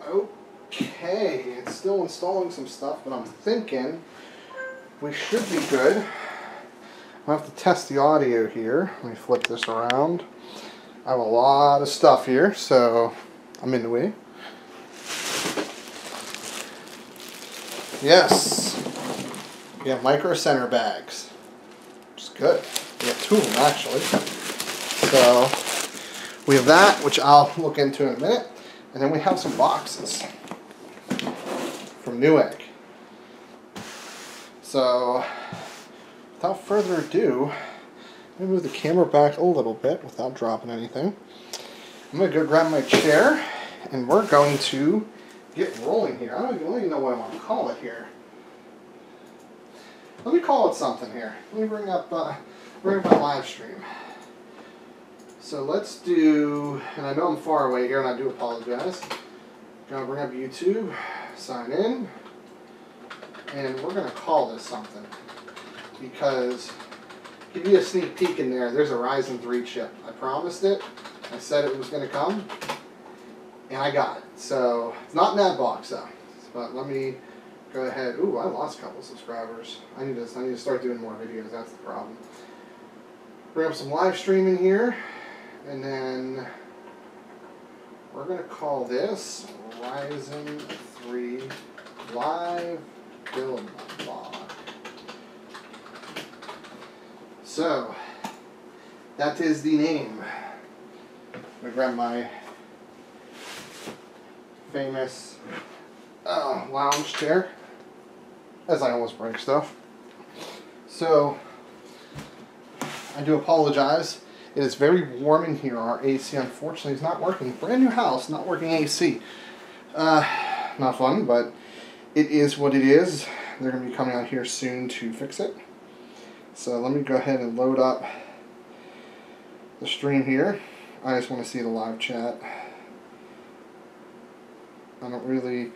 Okay, it's still installing some stuff, but I'm thinking we should be good. I'll have to test the audio here. Let me flip this around. I have a lot of stuff here, so I'm in the way. Yes, we have Micro Center bags, which is good. We have 2 of them actually. So we have that, which I'll look into in a minute, and then we have some boxes from Newegg. So without further ado, let me move the camera back a little bit without dropping anything. I'm going to go grab my chair, and we're going to get rolling here. I don't even know what I want to call it here. Let me call it something here. Let me bring up my live stream. So let's do, and I know I'm far away here, and I do apologize. Gonna bring up YouTube, sign in, and we're gonna call this something because give you a sneak peek in there. There's a Ryzen 3 chip. I promised it. I said it was gonna come, and I got it. So it's not in that box though. But let me go ahead. Ooh, I lost a couple subscribers. I need to start doing more videos. That's the problem. Bring up some live streaming here, and then we're gonna call this Ryzen 3 Live Build Vlog. So that is the name. I'm gonna grab my famous lounge chair, as I almost break stuff. So I do apologize. It is very warm in here. Our AC unfortunately is not working. Brand new house, not working AC. Not fun, but it is what it is. They're going to be coming out here soon to fix it. So let me go ahead and load up the stream here. I just want to see the live chat. I don't really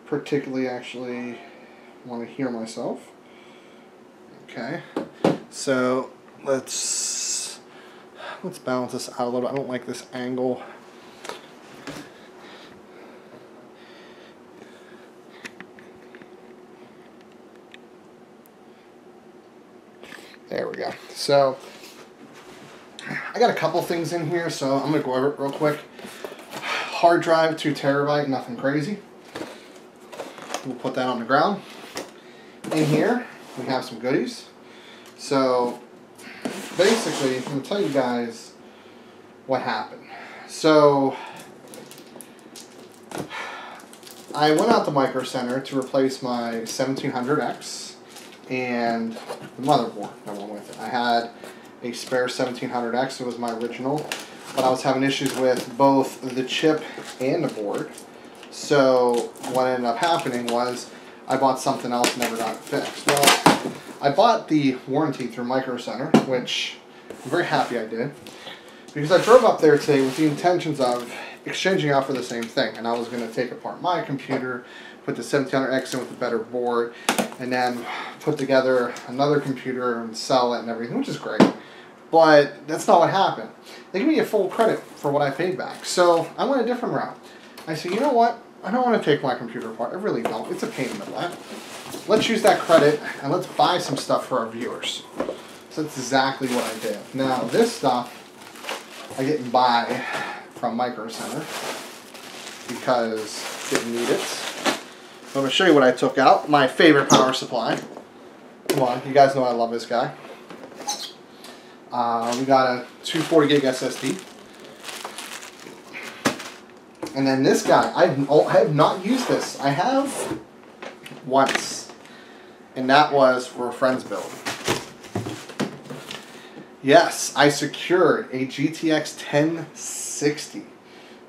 particularly actually want to hear myself. Okay, so let's balance this out a little bit. I don't like this angle. There we go. So I got a couple things in here, so I'm going to go over it real quick. Hard drive, 2 terabyte, nothing crazy. We'll put that on the ground. In here, we have some goodies. So basically, I'm going to tell you guys what happened. So I went out to Micro Center to replace my 1700X and the motherboard that went with it. I had a spare 1700X, it was my original, but I was having issues with both the chip and the board. So what ended up happening was I bought something else and never got it fixed. Well, I bought the warranty through Micro Center, which I'm very happy I did, because I drove up there today with the intentions of exchanging out for the same thing, and I was going to take apart my computer, put the 1700X in with a better board, and then put together another computer and sell it and everything, which is great. But that's not what happened. They give me a full credit for what I paid back. So I went a different route. I said, you know what? I don't want to take my computer apart. I really don't. It's a pain in the butt. Let's use that credit and let's buy some stuff for our viewers. So that's exactly what I did. Now this stuff I didn't buy from Micro Center because didn't need it. So I'm going to show you what I took out. My favorite power supply. Come on, you guys know I love this guy. We got a 240 gig SSD. And then this guy, I have not used this. I have once. And that was for a friend's build. Yes, I secured a GTX 1060.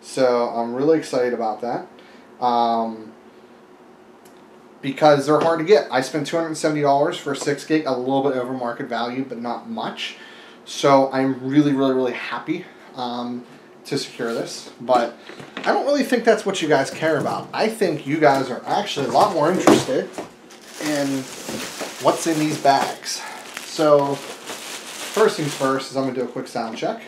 So I'm really excited about that. Because they're hard to get. I spent $270 for 6 gig, a little bit over market value, but not much. So I'm really, really, really happy to secure this. But I don't really think that's what you guys care about. I think you guys are actually a lot more interested in what's in these bags. So first things first is I'm going to do a quick sound check.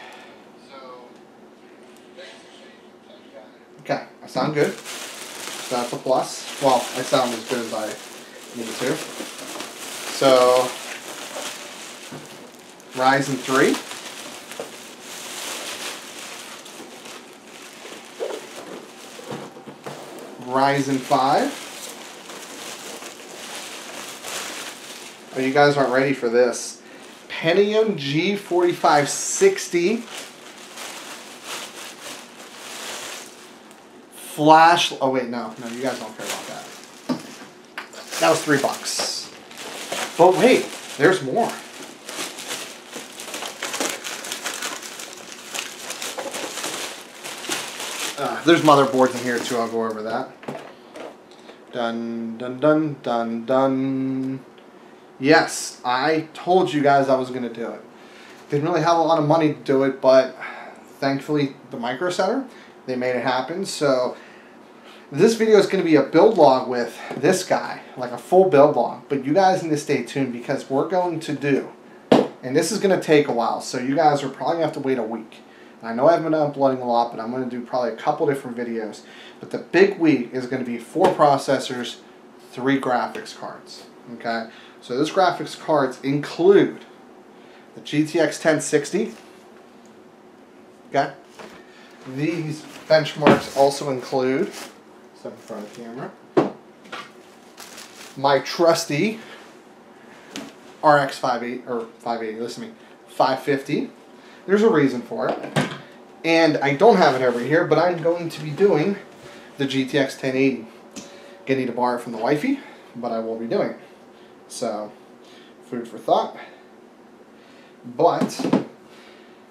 Okay, I sound good. So that's a plus. Well, I sound as good as I need to. So, Ryzen 3. Ryzen 5. Oh, you guys aren't ready for this. Pentium G4560. Flash. Oh wait, no, you guys don't care about that. That was $3. But wait, there's more. There's motherboards in here too. I'll go over that. Dun dun dun dun dun. Yes, I told you guys I was going to do it. Didn't really have a lot of money to do it, but thankfully the Micro Center, they made it happen. So this video is going to be a build log with this guy, like a full build log. But you guys need to stay tuned because we're going to do, and this is going to take a while, so you guys are probably going to have to wait a week. I know I haven't been uploading a lot, but I'm going to do probably a couple different videos. But the big week is going to be 4 processors, 3 graphics cards. Okay? So those graphics cards include the GTX 1060. Okay? These benchmarks also include, step in front of the camera, my trusty RX 580, listen to me, 550. There's a reason for it. And I don't have it over here, but I'm going to be doing the GTX 1080. Getting to borrow it from the wifey, but I will be doing it. So, food for thought. But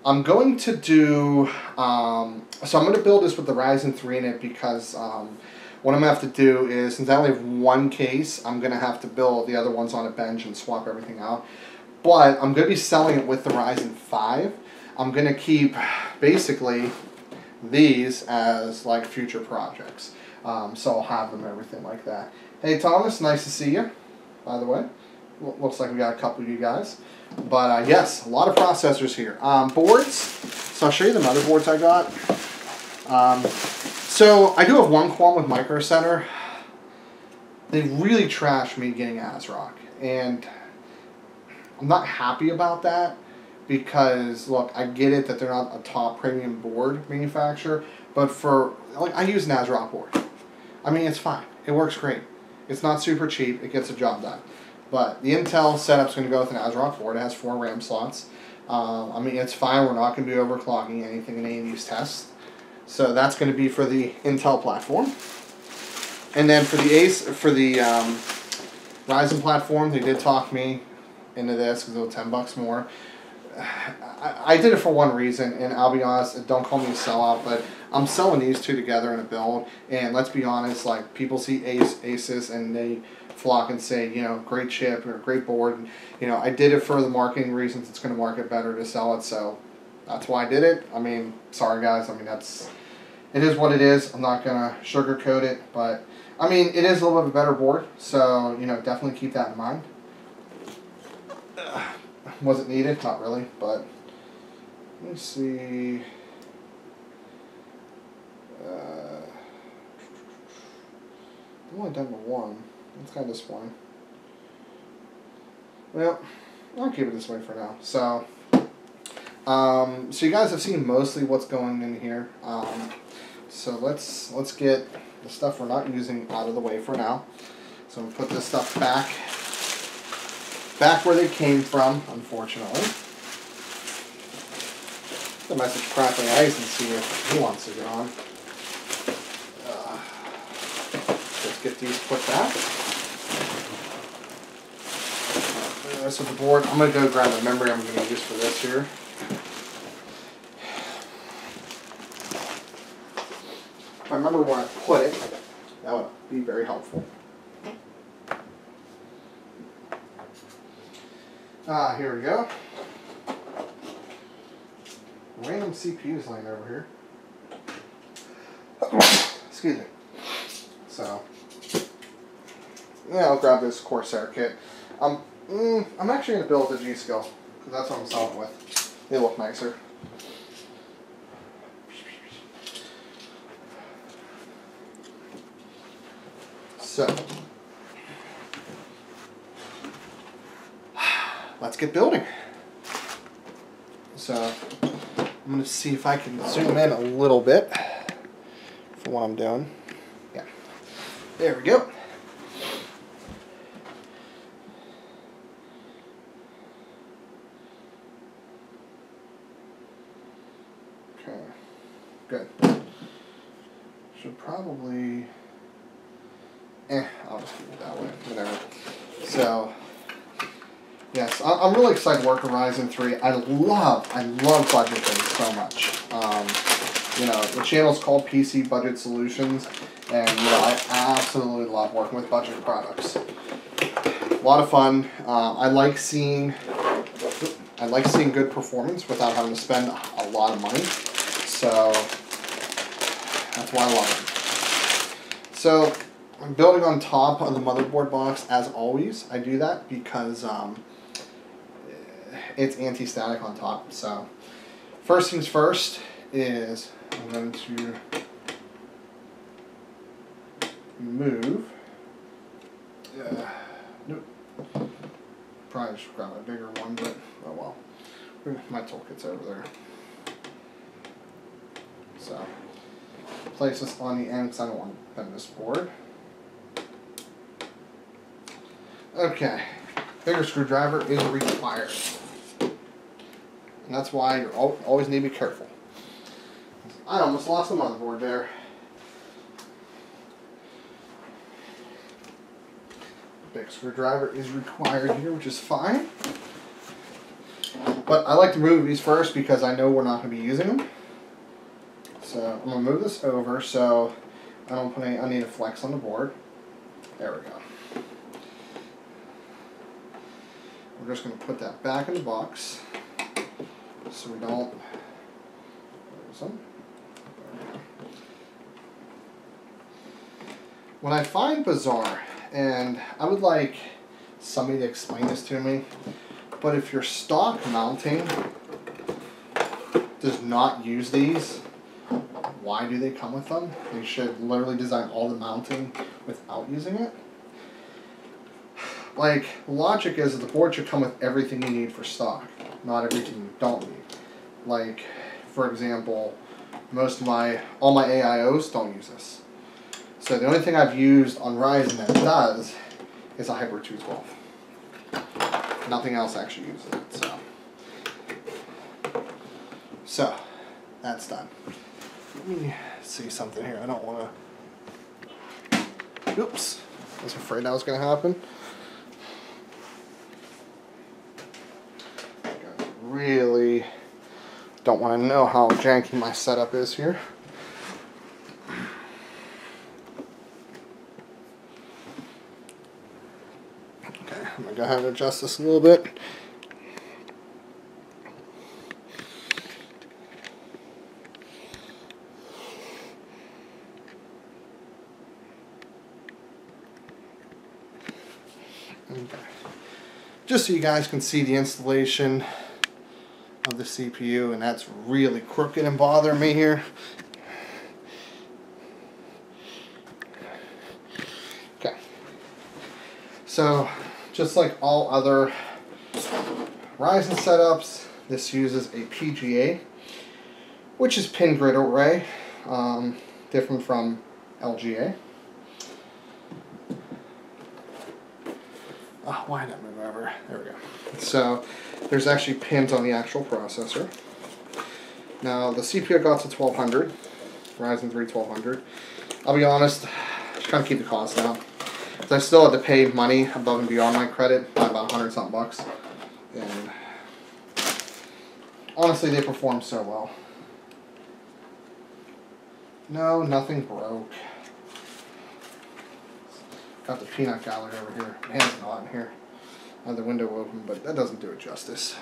I'm going to do, so I'm going to build this with the Ryzen 3 in it because what I'm going to have to do is, since I only have one case, I'm going to have to build the other ones on a bench and swap everything out. But I'm going to be selling it with the Ryzen 5. I'm going to keep basically these as like future projects. So I'll have them, everything like that. Hey Thomas, nice to see you, by the way. Looks like we got a couple of you guys. But yes, a lot of processors here. Boards, so I'll show you the motherboards I got. So I do have one qualm with Micro Center. They really trashed me getting ASRock. And I'm not happy about that. Because, look, I get it that they're not a top premium board manufacturer, but for, like, I use an ASRock board. I mean, it's fine. It works great. It's not super cheap. It gets the job done. But the Intel setup's going to go with an ASRock board. It has 4 RAM slots. I mean, it's fine. We're not going to be overclocking anything in any of these tests. So that's going to be for the Intel platform. And then for the Ryzen platform, they did talk me into this because it was $10 more. I did it for one reason, and I'll be honest, don't call me a sellout, but I'm selling these two together in a build, and let's be honest, like, people see Asus and they flock and say, you know, great chip or great board, and, you know, I did it for the marketing reasons. It's going to market better to sell it, so that's why I did it. I mean, sorry guys, I mean, it is what it is. I'm not going to sugarcoat it, but, I mean, it is a little bit of a better board, so, you know, definitely keep that in mind. Was it needed? Not really, but let me see. I've only done the one. It's kind of disappointing. Well, I'll keep it this way for now. So, so you guys have seen mostly what's going in here. So let's get the stuff we're not using out of the way for now. So we'll put this stuff back where they came from, unfortunately. The message crackling ice and see if he wants to get on. Let's get these put back. The rest of the board. I'm going to go grab the memory I'm going to use for this here. If I remember where I put it, that would be very helpful. Here we go. Random CPUs laying over here. Excuse me. So, yeah, I'll grab this Corsair kit. I'm actually going to build the G-Skill, because that's what I'm selling with. They look nicer. So, let's get building. So, I'm going to see if I can zoom in a little bit for what I'm doing. Yeah, there we go. Okay, good. Should probably, I'll just keep it that way, whatever. So, yes, I'm really excited to work with Ryzen 3. I love budgeting so much. You know, the channel's called PC Budget Solutions, and you know, I absolutely love working with budget products. A lot of fun. I like seeing good performance without having to spend a lot of money. So that's why I love it. So I'm building on top of the motherboard box as always. I do that because it's anti-static on top. So first things first is I'm going to move. Nope. Probably should grab a bigger one, but oh well. My toolkit's over there. So place this on the end because I don't want to bend this board. Okay. Bigger screwdriver is required. And that's why you always need to be careful. I almost lost the motherboard there. Big screwdriver is required here, which is fine. But I like to move these first because I know we're not going to be using them. So I'm going to move this over so I don't put any unneeded flex on the board. There we go. We're just going to put that back in the box so we don't lose them. What I find bizarre, and I would like somebody to explain this to me, but if your stock mounting does not use these, why do they come with them? They should literally design all the mounting without using it. Like, logic is that the board should come with everything you need for stock, not everything you don't need. Like, for example, all my AIOs don't use this. So the only thing I've used on Ryzen that does is a Hyper 212. Nothing else actually uses it. So that's done. Let me see something here. I don't want to. Oops. I was afraid that was going to happen. I really don't want to know how janky my setup is here. I'm going to go ahead and adjust this a little bit. Okay. Just so you guys can see the installation of the CPU, and that's really crooked and bothering me here. Okay. So, just like all other Ryzen setups, this uses a PGA, which is pin grid array, different from LGA. Oh, why did that move over? There we go. So, there's actually pins on the actual processor. Now, the CPU got to 1200, Ryzen 3 1200. I'll be honest, just kind of keep the cost down. I still had to pay money above and beyond my credit by about 100 something bucks. And honestly, they perform so well. No, nothing broke. Got the peanut gallery over here. Hands not in here. I have the window open, but that doesn't do it justice.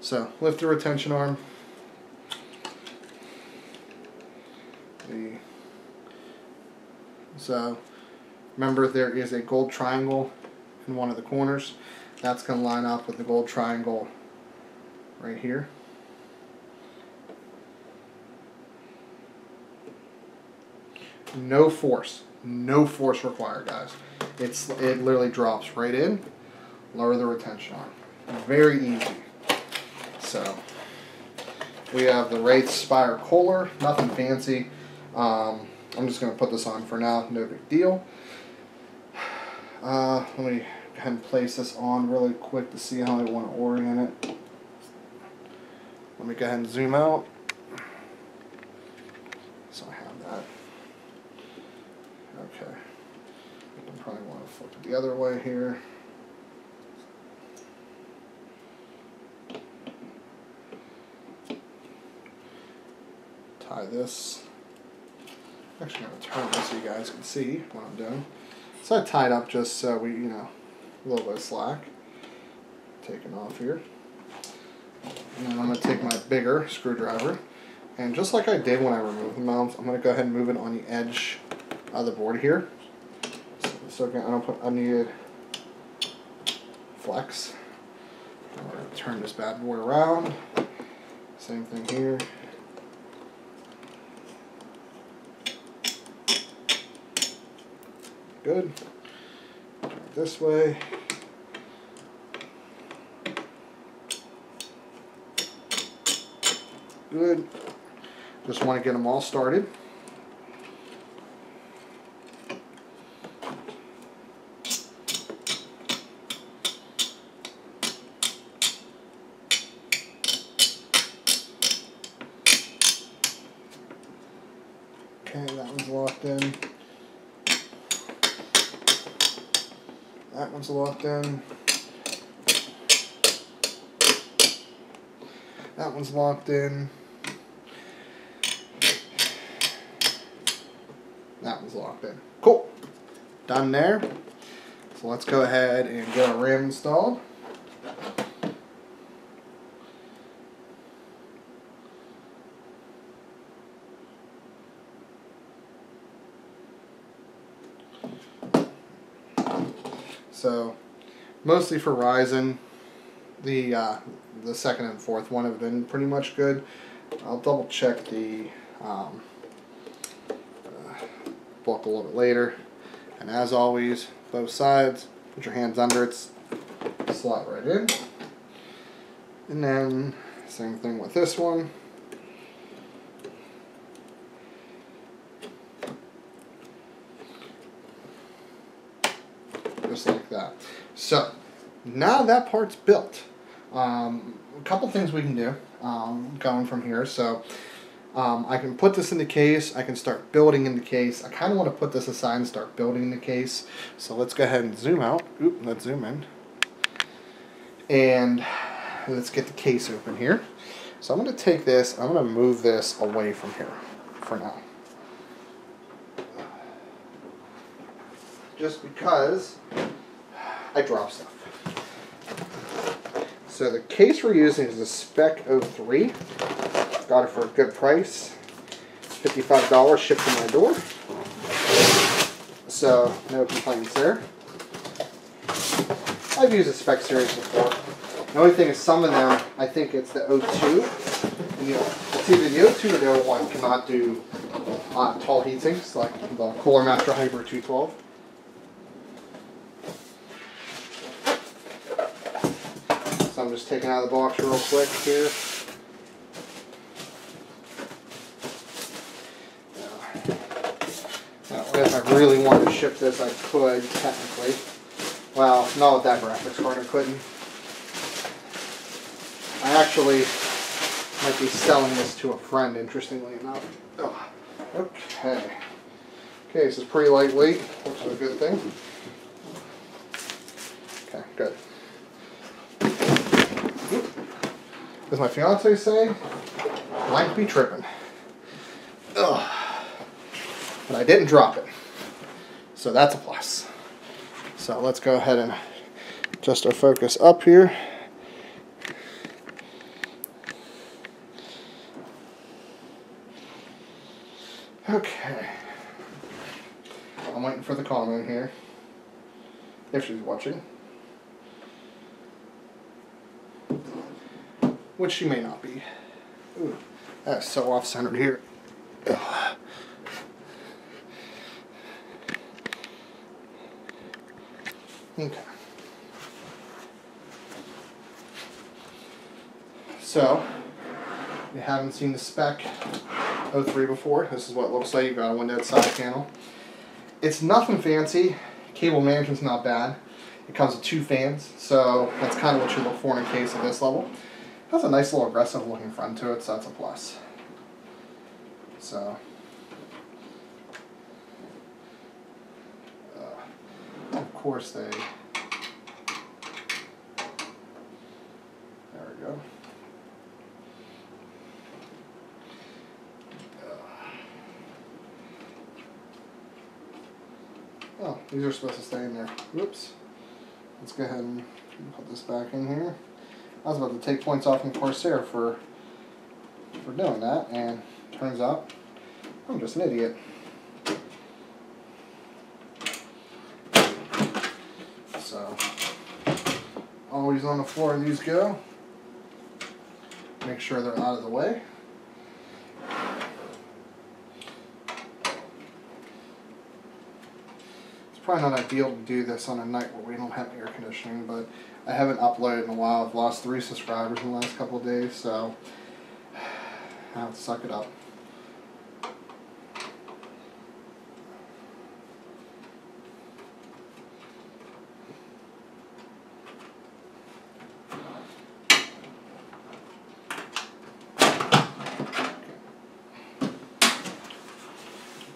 So, lift the retention arm. So, remember there is a gold triangle in one of the corners. That's going to line up with the gold triangle right here. No force. No force required, guys. It literally drops right in. Lower the retention arm. Very easy. So we have the Wraith Spire Kohler. Nothing fancy. I'm just going to put this on for now. No big deal. Let me go ahead and place this on really quick to see how I want to orient it. Let me go ahead and zoom out. So I have that. Okay. I probably want to flip it the other way here. Tie this. Actually, I'm going to turn this so you guys can see what I'm doing. So I tied up just so we, a little bit of slack. Taking off here. And then I'm going to take my bigger screwdriver. And just like I did when I removed the mounts, I'm going to go ahead and move it on the edge of the board here. So again, I need flex. I'm going to turn this bad boy around. Same thing here. Good. Turn it this way. Good. Just want to get them all started. Okay, that one's locked in. That one's locked in. That one's locked in. That one's locked in. Cool. Done there. So let's go ahead and get our RAM installed. So, mostly for Ryzen, the second and fourth one have been pretty much good. I'll double check the book a little bit later. And as always, both sides, put your hands under it, slot right in. And then, same thing with this one. Just like that. So, now that part's built. A couple things we can do going from here. So, I can put this in the case. I can start building in the case. I kind of want to put this aside and start building in the case. So let's go ahead and zoom out. Oop, let's zoom in. And let's get the case open here. So I'm going to take this. I'm going to move this away from here for now. Just because I drop stuff. So the case we're using is a Spec 03. Got it for a good price. $55 shipped to my door. So no complaints there. I've used a Spec series before. The only thing is some of them, I think it's the 02. And it's either the 02 or the 01 cannot do tall heat sinks like the Cooler Master Hyper 212. So I'm just taking out of the box real quick here. If I really wanted to ship this, I could, technically. Well, not with that graphics card, I couldn't. I actually might be selling this to a friend, interestingly enough. Oh, okay. Case is pretty lightweight, which is a good thing. Okay, good. As my fiance say, might be tripping. Ugh. But I didn't drop it. So that's a plus. So let's go ahead and adjust our focus up here. Okay. I'm waiting for the comment here. If she's watching. Which she may not be. Ooh, that's so off-centered here. Ugh. Okay. So, if you haven't seen the Spec 03 before, this is what it looks like. You've got a windowed side panel. It's nothing fancy. Cable management's not bad. It comes with 2 fans, so that's kind of what you look for in a case of this level. It has a nice little aggressive looking front to it, so that's a plus. So, of course there we go. Oh, these are supposed to stay in there. Whoops. Let's go ahead and put this back in here. I was about to take points off from Corsair for doing that, and turns out I'm just an idiot. So, always on the floor these go. Make sure they're out of the way. Probably not ideal to do this on a night where we don't have air conditioning, but I haven't uploaded in a while. I've lost 3 subscribers in the last couple of days, so I have to suck it up.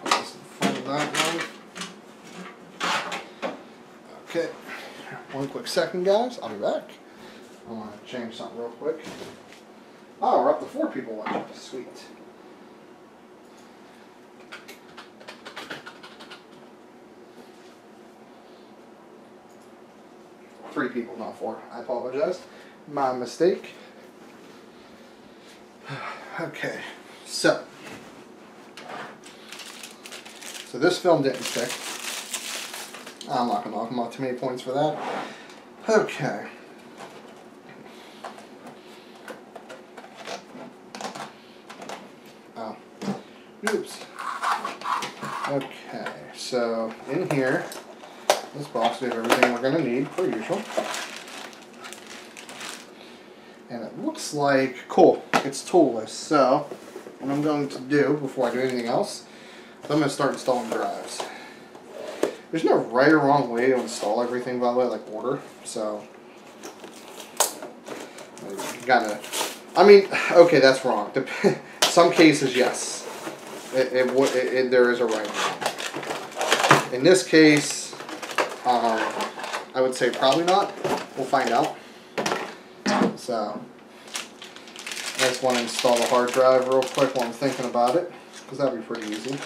Put this in front of that one. Okay, one quick second, guys. I'll be back. I want to change something real quick. Oh, we're up to 4 people watching. Sweet. Three people, not 4. I apologize. My mistake. Okay, so this film didn't stick. I'm not going to knock him off too many points for that. Okay. Oh. Oops. Okay, so in here, this box, we have everything we're going to need, per usual. And it looks like, cool, it's toolless. So, what I'm going to do, before I do anything else, I'm going to start installing drives. There's no right or wrong way to install everything, by the way, like order. So, you gotta. I mean, okay, that's wrong. Some cases, yes, there is a right and wrong. In this case, I would say probably not. We'll find out. So, I just want to install the hard drive real quick while I'm thinking about it, because that'd be pretty easy.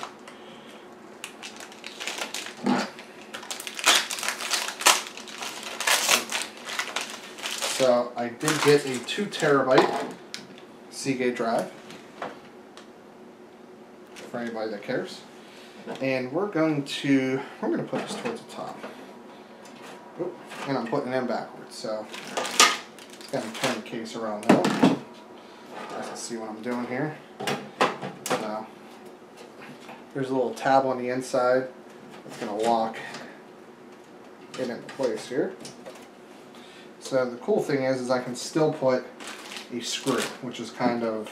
So I did get a 2 terabyte Seagate drive for anybody that cares, and we're going to put this towards the top. Oop, and I'm putting it in backwards, so it's going to turn the case around now. You guys can see what I'm doing here. So there's a little tab on the inside that's going to lock it into place here. So the cool thing is I can still put a screw, which is kind of,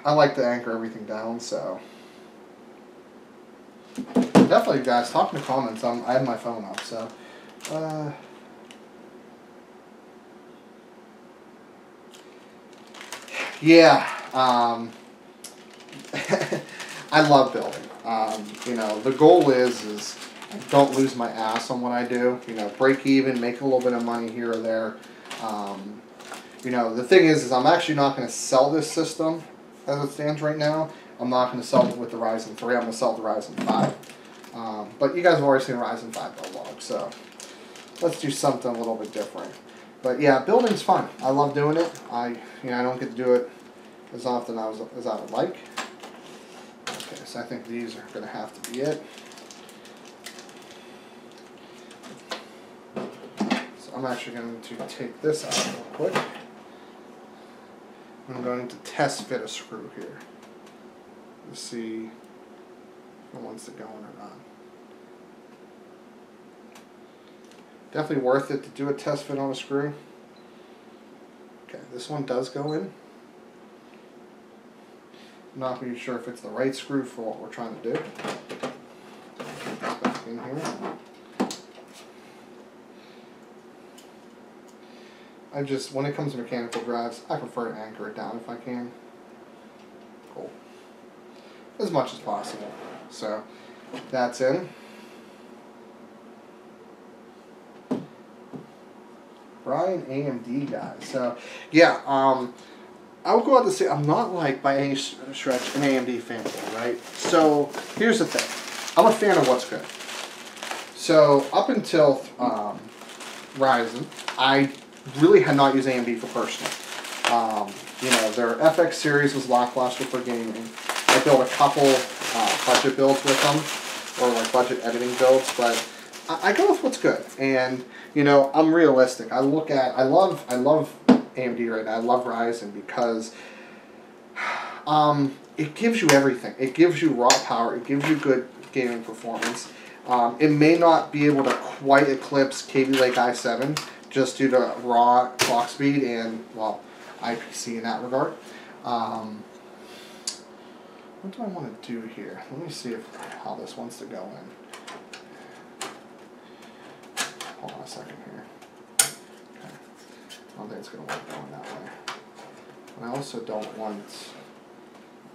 I like to anchor everything down, so. Definitely, guys, talk in the comments. I have my phone up, so. Yeah, I love building. You know, the goal is don't lose my ass on what I do. You know, break even, make a little bit of money here or there. You know, the thing is I'm actually not going to sell this system as it stands right now. I'm not going to sell it with the Ryzen 3. I'm going to sell the Ryzen 5. But you guys have already seen Ryzen 5 build log, so let's do something a little bit different. But yeah, building's fun. I love doing it. I don't get to do it as often as I would like. Okay, so I think these are going to have to be it. So I'm actually going to take this out real quick. I'm going to test fit a screw here to see if it wants to go in or not. Definitely worth it to do a test fit on a screw. Okay, this one does go in. I'm not really sure if it's the right screw for what we're trying to do. Back in here. When it comes to mechanical drives, I prefer to anchor it down if I can. Cool. As much as possible. So, that's in. Brian AMD guy. So, yeah, I would go out to say I'm not like by any stretch an AMD fanboy, right? So, here's the thing. I'm a fan of what's good. So, up until Ryzen, I really had not used AMD for personal. Their FX series was lackluster for gaming. I built a couple budget builds with them, or like budget editing builds, but I go with what's good. And I'm realistic. I love AMD right now. I love Ryzen because it gives you everything. It gives you raw power. It gives you good gaming performance. It may not be able to quite eclipse Kaby Lake i7 just due to raw clock speed and, well, IPC in that regard. What do I want to do here? Let me see how this wants to go in. Hold on a second here. Okay. I don't think it's going to want to go in that way. And I also don't want...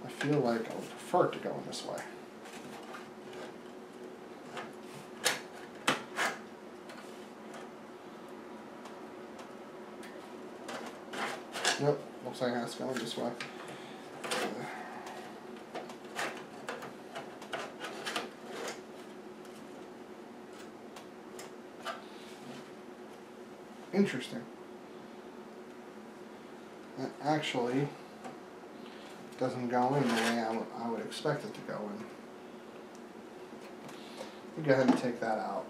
I feel like I would prefer it to go in this way. Nope, looks like it's going this way. Interesting. That actually doesn't go in the way I would expect it to go in. Let me go ahead and take that out.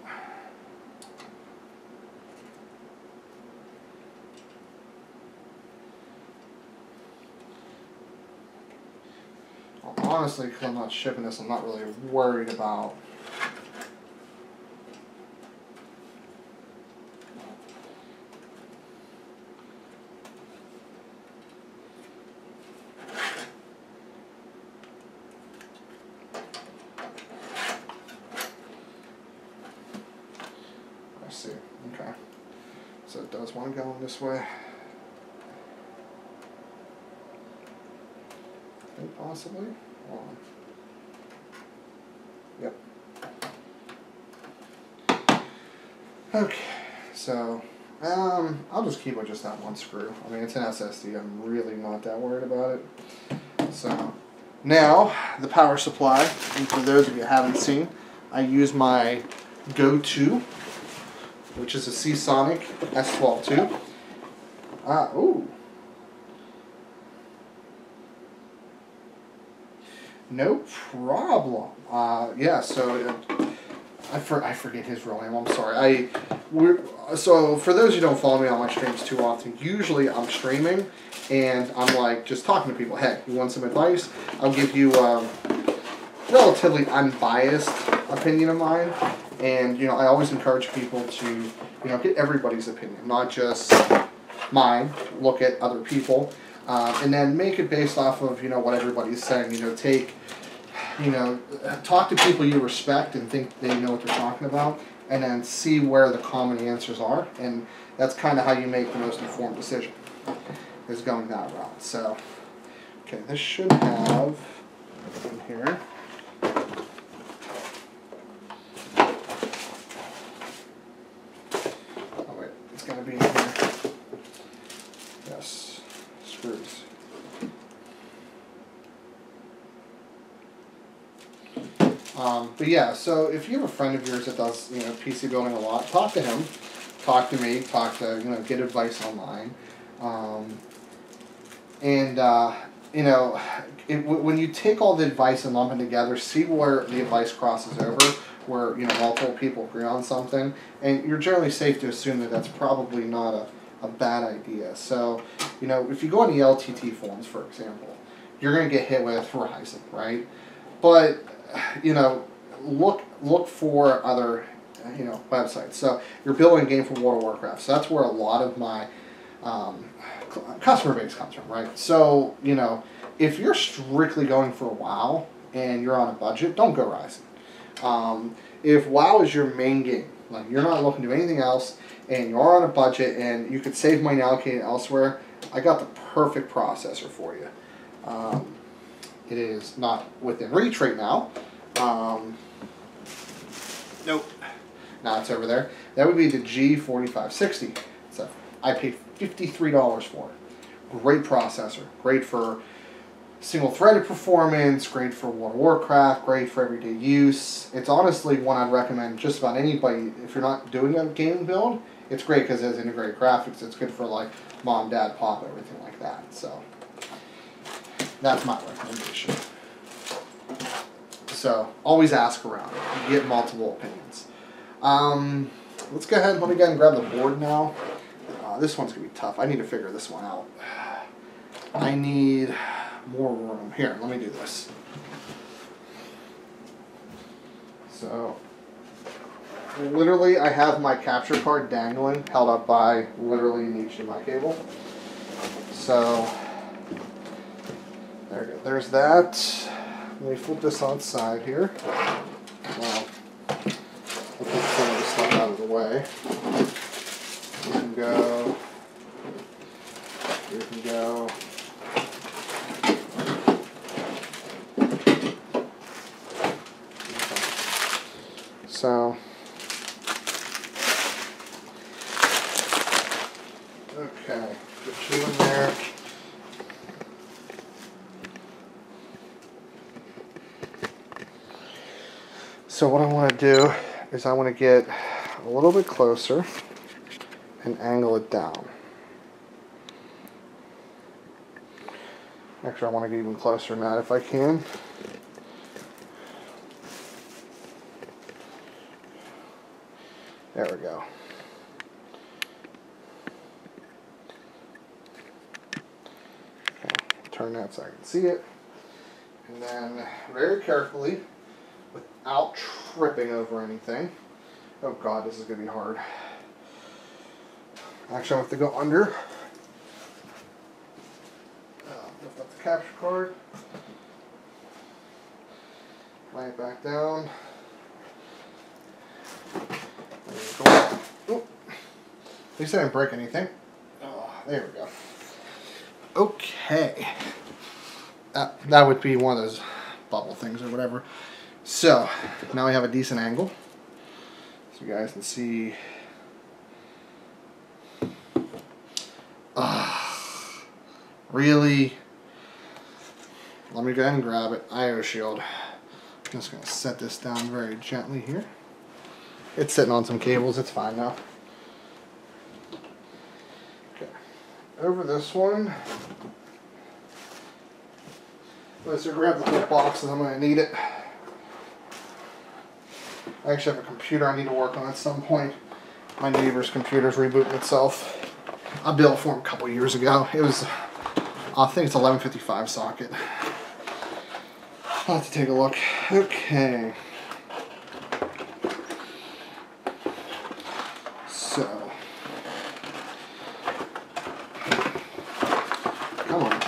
Honestly, because I'm not shipping this, I'm not really worried about I see. Okay. So it does want to go in this way. I think possibly. Yep. Okay, so I'll just keep with just that one screw. I mean, it's an SSD. I'm really not that worried about it. So now the power supply, and for those of you who haven't seen, I use my go-to, which is a Seasonic S12 II. Ooh. No problem. Yeah, so I forget his real name. I'm sorry. So for those who don't follow me on my streams too often, usually I'm streaming and I'm like just talking to people. Hey, you want some advice? I'll give you a relatively unbiased opinion of mine, and I always encourage people to get everybody's opinion, not just mine. Look at other people. And then make it based off of what everybody's saying. Talk to people you respect and think they know what they're talking about, and then see where the common answers are, and that's kind of how you make the most informed decision, is going that route. So, okay, this should have in here. Oh wait, it's gonna be in here. Yes, screws. But yeah, so if you have a friend of yours that does PC building a lot, talk to him, talk to me, get advice online, when you take all the advice and lump it together, see where the advice crosses over, where multiple people agree on something, and you're generally safe to assume that that's probably not a bad idea. So if you go on the LTT forums, for example, you're going to get hit with Ryzen, right? But look for other websites. So you're building a game for World of Warcraft. So that's where a lot of my customer base comes from, right? So, if you're strictly going for WoW and you're on a budget, don't go Ryzen. If WoW is your main game, like you're not looking to do anything else, and you're on a budget and you could save money and allocate it elsewhere, I got the perfect processor for you. It is not within reach right now. Nope. Now it's over there. That would be the G4560. So I paid $53 for it. Great processor. Great for single-threaded performance. Great for World of Warcraft. Great for everyday use. It's honestly one I'd recommend just about anybody. If you're not doing a gaming build, it's great because it has integrated graphics. It's good for like mom, dad, pop, everything like that. So that's my recommendation. So always ask around. You get multiple opinions. Let's go ahead. Let me go ahead and grab the board now. This one's gonna be tough. I need to figure this one out. I need more room. Here, let me do this. So, literally, I have my capture card dangling, held up by literally an HDMI cable. So, there we go. There's that. Let me flip this on its side here. Well, I'll put some of the stuff out of the way. You can go. You can go. So, okay, put you in there. So what I want to do is I want to get a little bit closer and angle it down. Actually, I want to get even closer than that if I can. There we go. Okay, turn that so I can see it. And then very carefully, without tripping over anything. Oh God, this is going to be hard. Actually, I have to go under. Lift up the capture card. Lay it back down. At least I didn't break anything. Oh, there we go. Okay. That would be one of those bubble things or whatever. So, now we have a decent angle. So you guys can see. Really? Let me go ahead and grab it. IO shield. I'm just going to set this down very gently here. It's sitting on some cables. It's fine now. Okay. Over this one. Let's grab the whole box and I'm going to need it. I actually have a computer I need to work on at some point. My neighbor's computer's rebooting itself. I built for him a couple years ago. It was, I think it's 1155 socket. I'll have to take a look. Okay. So. Come on.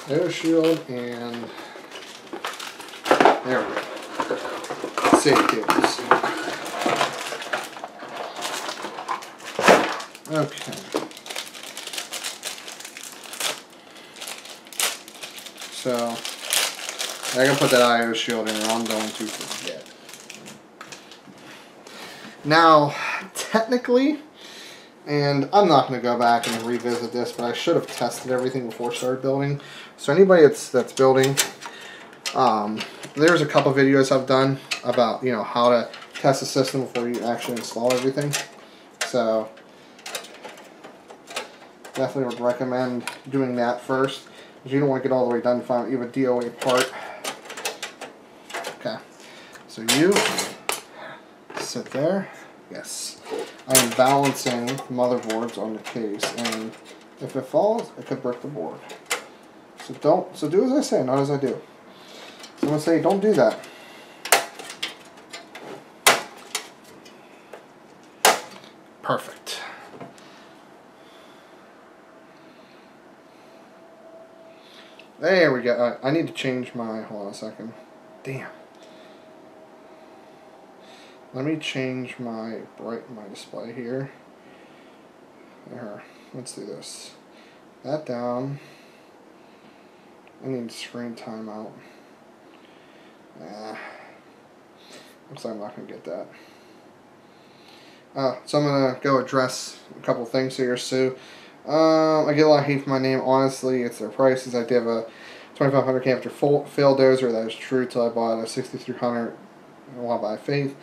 Air shield and there we go. Safe cables. Okay. So, I can put that IO shield in or I'm going to forget. Now, technically, and I'm not going to go back and revisit this, but I should have tested everything before I started building. So anybody that's building, there's a couple videos I've done about, how to test the system before you actually install everything. So, definitely would recommend doing that first, because you don't want to get all the way done to find you have a DOA part. Okay, so you sit there. Yes, I am balancing motherboards on the case, and if it falls, it could break the board. So do as I say, not as I do. So I'm gonna say, don't do that. Perfect. There we go. I need to change my... Hold on a second. Damn. Let me change my display here. There. Let's do this. That down. I need screen timeout. Looks like I'm not going to get that. So I'm going to go address a couple things here, Sue. I get a lot of hate for my name. Honestly, it's their prices. I did have a 2500 after failed dozer. That is true till I bought a 6300 I want to buy Faith.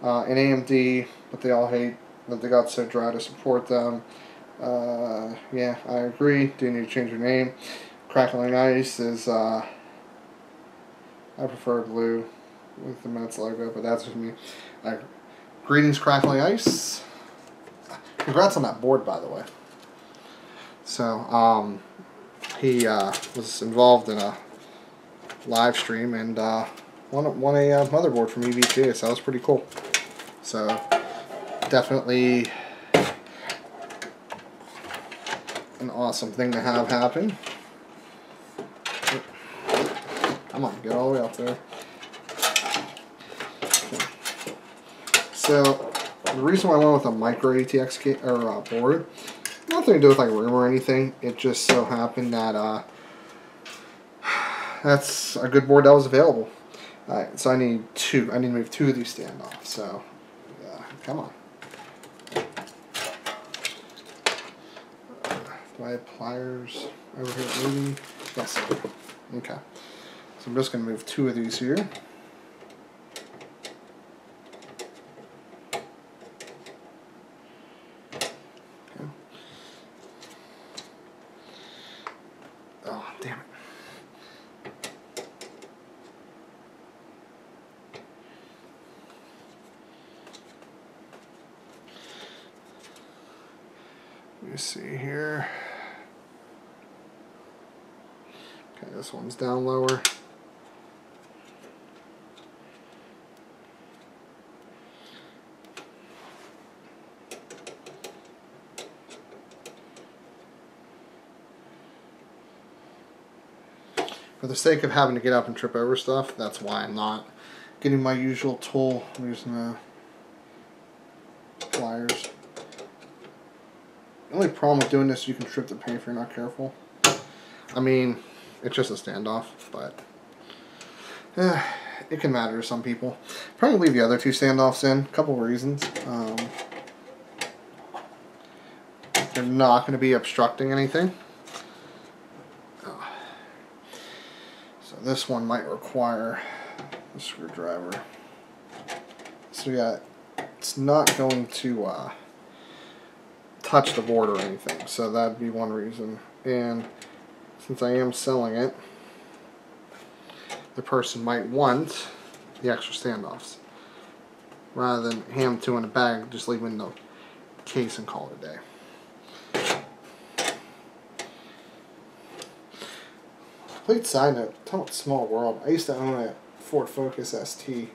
An AMD, but they all hate that they got so dry to support them. Yeah, I agree. Do need to change your name. Crackling Ice is, I prefer blue with the Mets logo, but that's just me. Greetings, Crackling Ice. Congrats on that board, by the way. So, he was involved in a live stream and won a motherboard from EVGA, so that was pretty cool. So, definitely an awesome thing to have happen. Come on, get all the way up there. So, the reason why I went with a micro ATX board, nothing to do with like room or anything. It just so happened that that's a good board that was available. Alright, so I need two. I need to move two of these standoffs. So, come on. Do I have pliers over here? Maybe. Yes. Okay. So I'm just going to move two of these here. Okay. Oh, damn it. Let me see here. Okay, this one's down lower. For the sake of having to get up and trip over stuff, that's why I'm not getting my usual tool. I'm using the pliers. The only problem with doing this is you can trip the paint if you're not careful. I mean, it's just a standoff, but it can matter to some people. Probably leave the other two standoffs in. A couple of reasons. They're not going to be obstructing anything. So this one might require a screwdriver. So yeah, it's not going to touch the board or anything. So that'd be one reason. And since I am selling it, the person might want the extra standoffs. Rather than hand two in a bag, just leave them in the case and call it a day. Complete side note, talk about small world. I used to own a Ford Focus ST.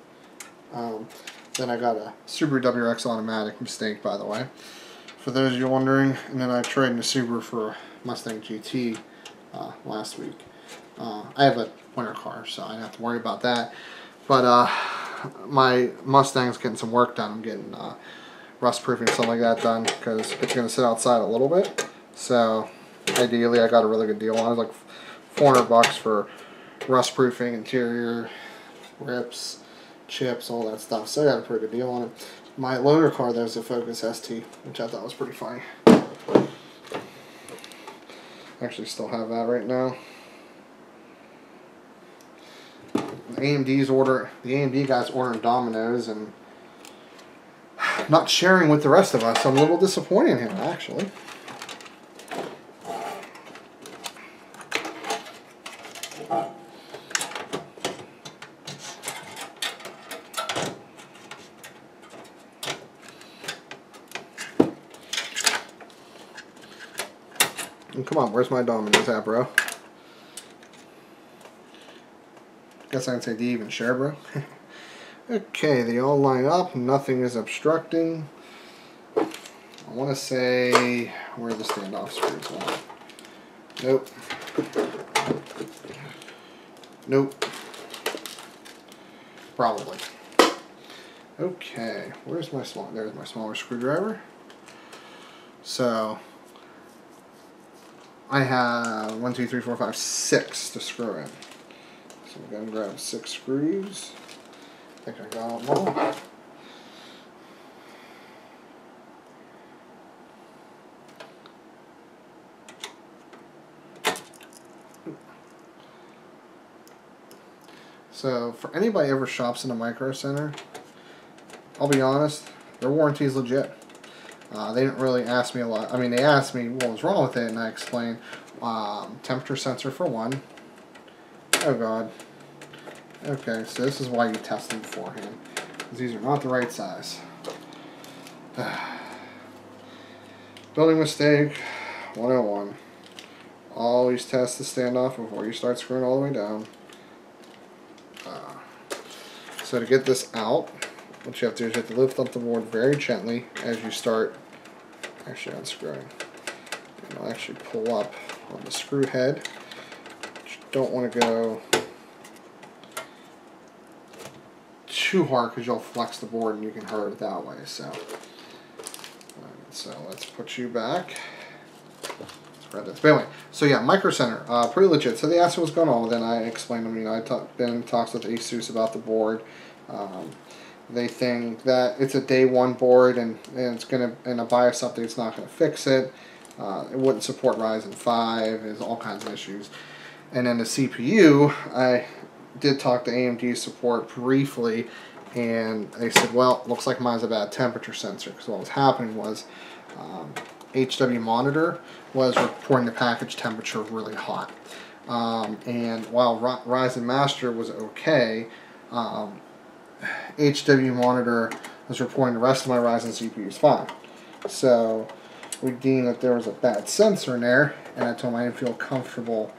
Then I got a Subaru WRX automatic, mistake by the way. For those of you wondering, and then I traded a Subaru for a Mustang GT last week. I have a winter car, so I don't have to worry about that. But my Mustang's getting some work done. I'm getting rust proofing and stuff like that done because it's going to sit outside a little bit. So ideally, I got a really good deal on it. Like $400 for rust proofing, interior, rips, chips, all that stuff. So I got a pretty good deal on it. My loaner car, there's a Focus ST, which I thought was pretty funny. I actually still have that right now. The AMD guys ordering Domino's and not sharing with the rest of us. I'm a little disappointed in him, actually. Come on, where's my Domino's at, bro? Guess I can say, do you even share, bro? Okay, they all line up. Nothing is obstructing. want to say where are the standoff screws at? Nope. Nope. Probably. Okay, where's my small? There's my smaller screwdriver. So I have 1, 2, 3, 4, 5, 6 to screw in. So we're gonna grab 6 screws. I think I got them all. So for anybody ever shops in a Micro Center, I'll be honest, their warranty is legit. They didn't really ask me a lot. I mean, they asked me what was wrong with it, and I explained temperature sensor for one. Oh God. Okay, so this is why you test them beforehand, because these are not the right size. Building mistake 101. Always test the standoff before you start screwing all the way down. So to get this out, what you have to do is you have to lift up the board very gently as you start actually unscrewing. And it'll actually pull up on the screw head. But you don't want to go too hard because you'll flex the board and you can hurt it that way. So let's put you back. Spread this. But anyway, so yeah, Micro Center, pretty legit. So they asked me what's going on with it, and I explained to them, I been in talks with ASUS about the board. They think that it's a day one board, and it's gonna, and a BIOS update's not gonna fix it. It wouldn't support Ryzen 5. There's all kinds of issues. And then the CPU, I did talk to AMD support briefly, and they said, well, looks like mine's a bad temperature sensor, because what was happening was HW Monitor was reporting the package temperature really hot. And while Ryzen Master was okay, HW Monitor was reporting the rest of my Ryzen CPUs fine. So we deemed that there was a bad sensor in there, and I told them I didn't feel comfortable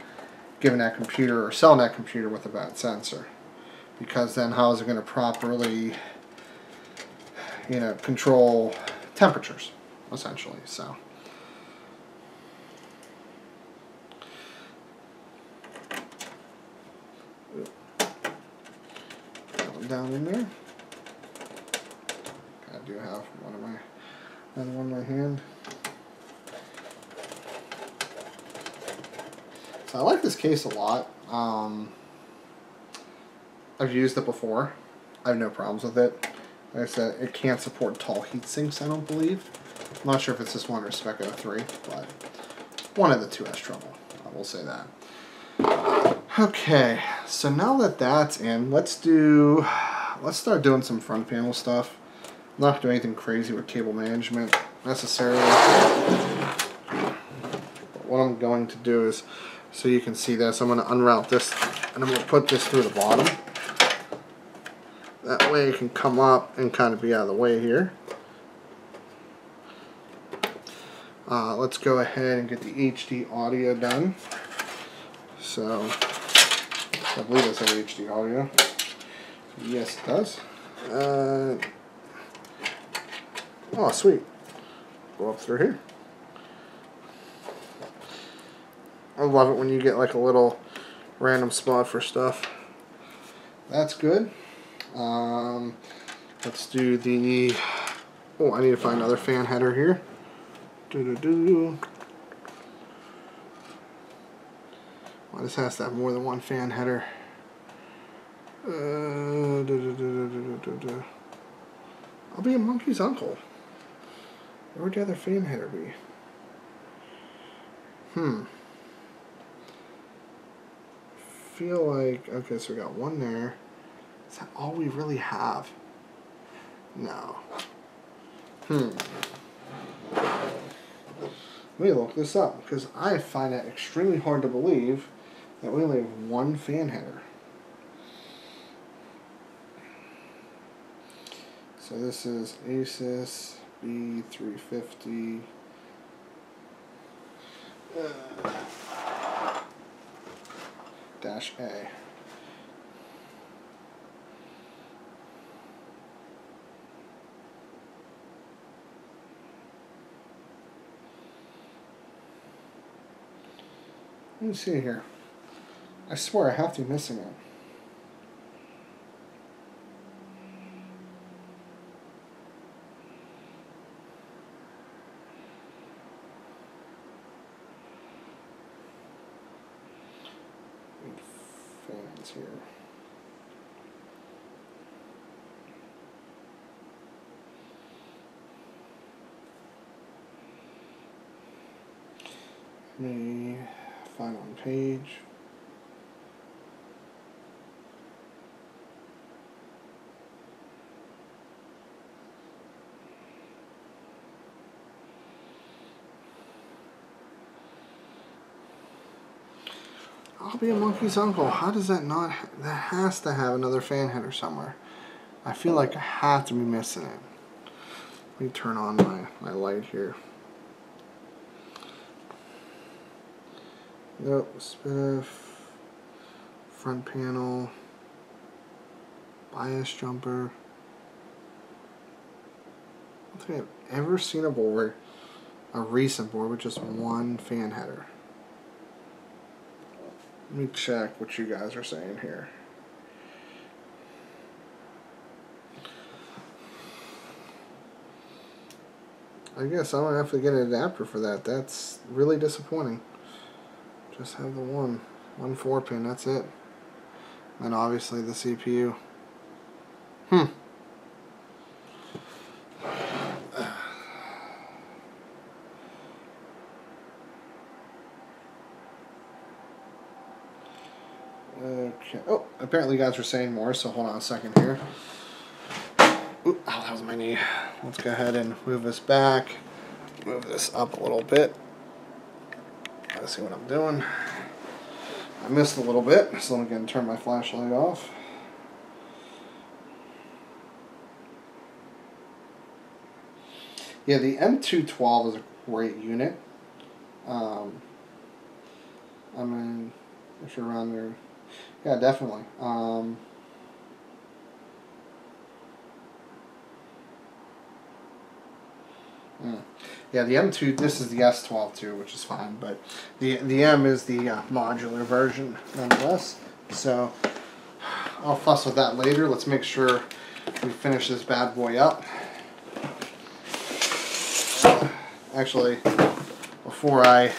giving that computer or selling that computer with a bad sensor, because then how is it going to properly, control temperatures, essentially. So that one down in there. I do have another one in my hand. So I like this case a lot. I've used it before. I have no problems with it. Like I said, it can't support tall heat sinks, I don't believe. I'm not sure if it's this one or Spec 03, but one of the two has trouble. I will say that. Okay, so now that that's in, let's start doing some front panel stuff. I'm not going to do anything crazy with cable management necessarily. But what I'm going to do is, so you can see this, I'm going to unroute this, and I'm going to put this through the bottom. That way it can come up and kind of be out of the way here. Let's go ahead and get the HD audio done. So, I believe this has HD audio. Yes, it does. Oh, sweet. Go up through here. I love it when you get like a little random spot for stuff. That's good. Let's do the... Oh, I need to find another fan header here. Well, this has to have more than one fan header. I'll be a monkey's uncle. Where would the other fan header be? Feel like... Okay, so we got one there. Is that all we really have? No. Let me look this up, because I find it extremely hard to believe that we only have one fan header. So this is Asus B350 dash A. Let me see here. I swear I have to be missing it. Fans here. Let me find one page. I'll be a monkey's uncle. How does that not? That has to have another fan header somewhere. I feel like I have to be missing it. Let me turn on my light here. Nope, SPDIF, front panel, bias jumper. I don't think I've ever seen a board, a recent board, with just one fan header. Let me check what you guys are saying here. I guess I'm going to have to get an adapter for that. That's really disappointing. Just have the one 4-pin, that's it. And obviously the CPU. Okay. Oh, apparently you guys are saying more, so hold on a second here. Ooh, oh, that was my knee. Let's go ahead and move this back. Move this up a little bit. Let's see what I'm doing. I missed a little bit, so I'm going to turn my flashlight off. Yeah, the M212 is a great unit. I mean, if you're around there, yeah, definitely. Yeah, the M2, this is the S12 too, which is fine, but the M is the modular version nonetheless. So I'll fuss with that later. Let's make sure we finish this bad boy up. Actually, before I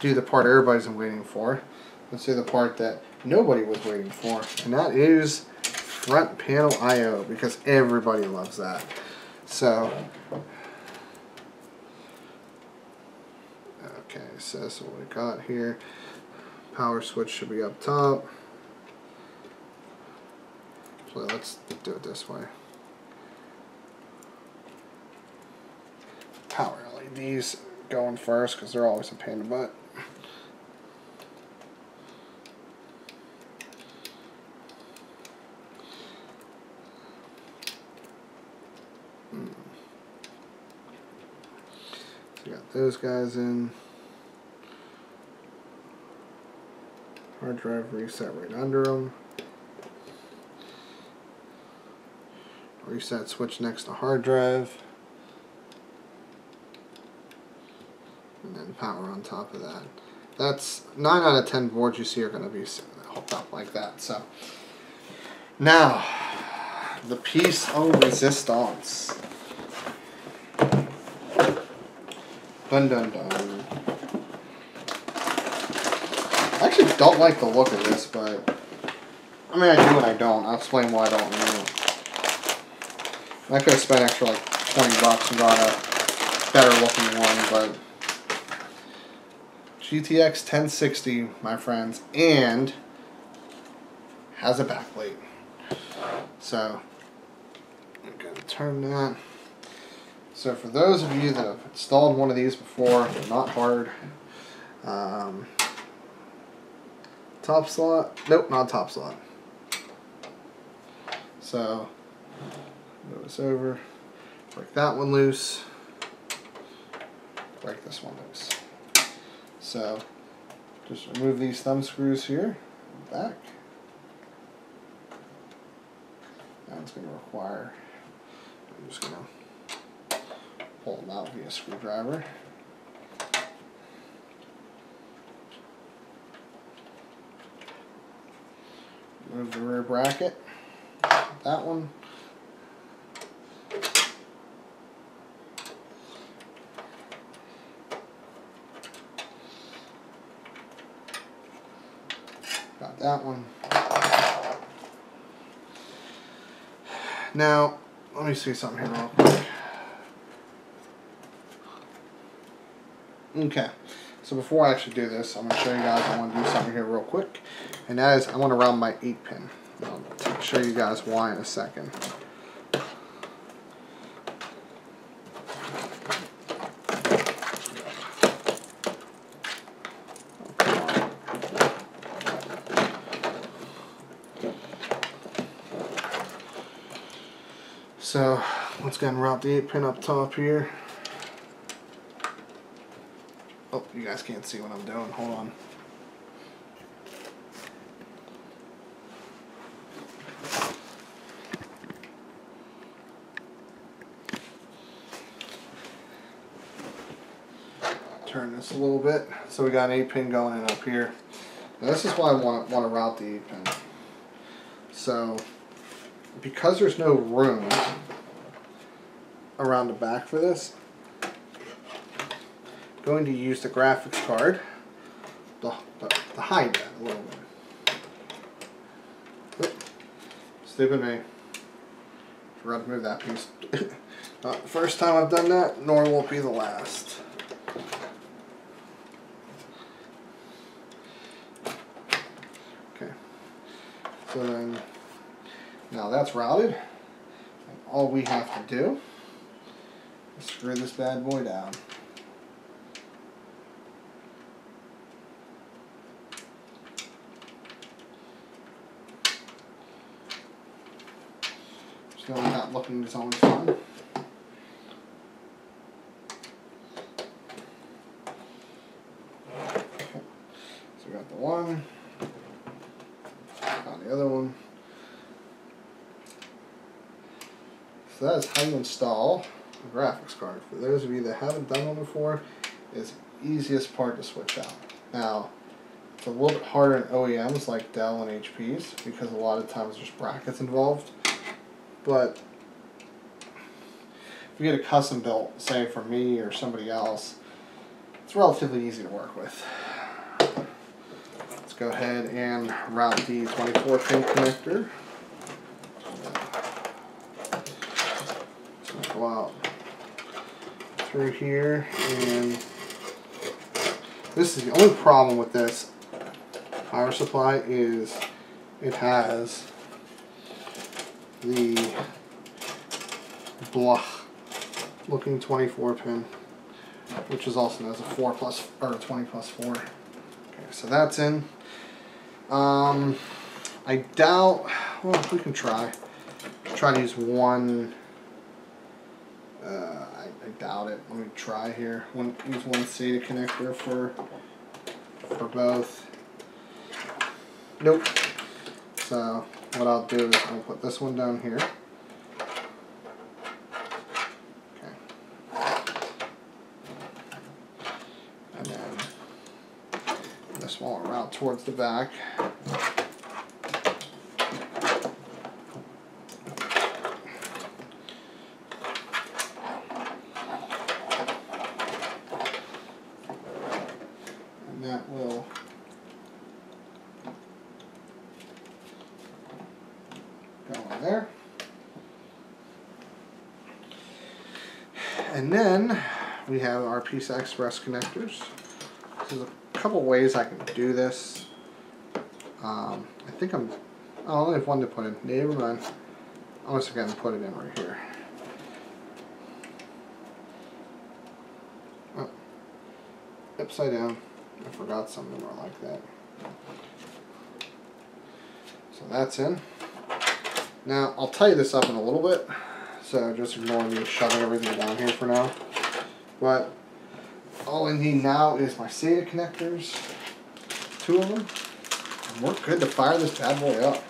do the part everybody's been waiting for, let's do the part that nobody was waiting for, and that is front panel I/O, because everybody loves that. So, okay, so that's what we got here. Power switch should be up top. So let's do it this way. Power LEDs going first because they're always a pain in the butt. So you got those guys in. Hard drive reset right under them. Reset switch next to hard drive. And then power on top of that. That's 9 out of 10 boards you see are going to be hooked up like that. So now the piece of resistance. Dun dun dun. I actually don't like the look of this, but I mean, I do and I don't. I'll explain why I don't. I could have spent extra like $20 and got a better looking one, but GTX 1060, my friends, and has a backplate. So I'm going to turn that. So for those of you that have installed one of these before, they're not hard. Top slot? Nope, not top slot. So move this over, break that one loose, break this one loose. So just remove these thumb screws here, back. That's going to require, I'm just going to pull them out via screwdriver. Move the rear bracket. That one. Got that one. Now, let me see something here real quick. Okay, so before I actually do this, I'm going to show you guys, I want to do something here real quick. And that is, I want to round my 8-pin. I'll show you guys why in a second. So, let's go ahead and route the 8-pin up top here. Oh, you guys can't see what I'm doing. Hold on. Turn this a little bit. So we got an 8-pin going in up here. Now this is why I want to route the 8-pin. So, because there's no room around the back for this, I'm going to use the graphics card to hide that a little bit. Oop. Stupid me. Forgot to move that piece. Not the first time I've done that, nor will it be the last. Okay. So then, now that's routed. And all we have to do is screw this bad boy down. So not looking is always fun. Okay. So we got the one, got the other one. So that is how you install a graphics card. For those of you that haven't done one before, it's the easiest part to switch out. Now, it's a little bit harder in OEMs like Dell and HP's because a lot of times there's brackets involved. But if you get a custom built, say for me or somebody else, it's relatively easy to work with. Let's go ahead and route the 24-pin connector. So go out through here, and this is the only problem with this power supply is it has the blah looking 24-pin, which is also known as a 4 plus or 20 plus 4. Okay, so that's in. I doubt. Well, we can try. Try to use one. I doubt it. Let me try here. Use one SATA connector for both. Nope. So what I'll do is I'll put this one down here. Okay. And then this one will route towards the back. And that will go in there. And then we have our PCI Express connectors. There's a couple ways I can do this. I think I only have one to put in. Never mind. I'm just going to put it in right here. Oh, upside down. I forgot some of them are like that. So that's in. Now, I'll tighten this up in a little bit, so just ignore me shoving everything down here for now. But all I need now is my SATA connectors, 2 of them, and we're good to fire this bad boy up.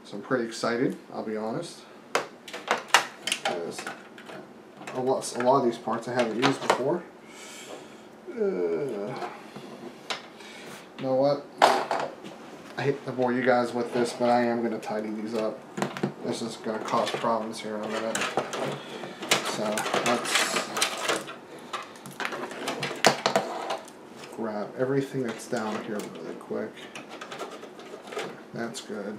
So I'm pretty excited, I'll be honest, because a lot of these parts I haven't used before. You know what? I hate to bore you guys with this, but I am going to tidy these up. This is going to cause problems here in a minute. So let's grab everything that's down here really quick. That's good.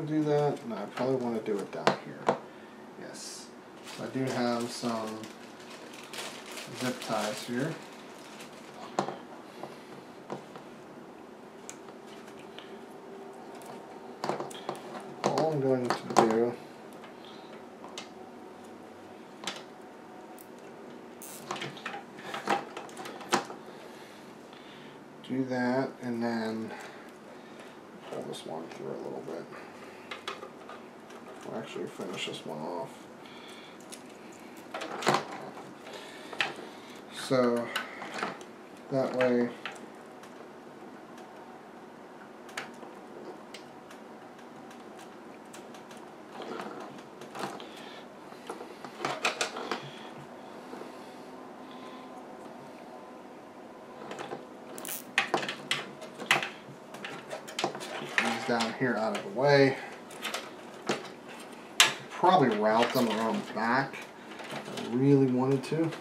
Do that? No, I probably want to do it down here. Yes. So I do have some zip ties here. All I'm going to do that, and then pull this one through a little bit. I'll actually finish this one off. So that way keep these down here out of the way. Probably route them around the back if I really wanted to.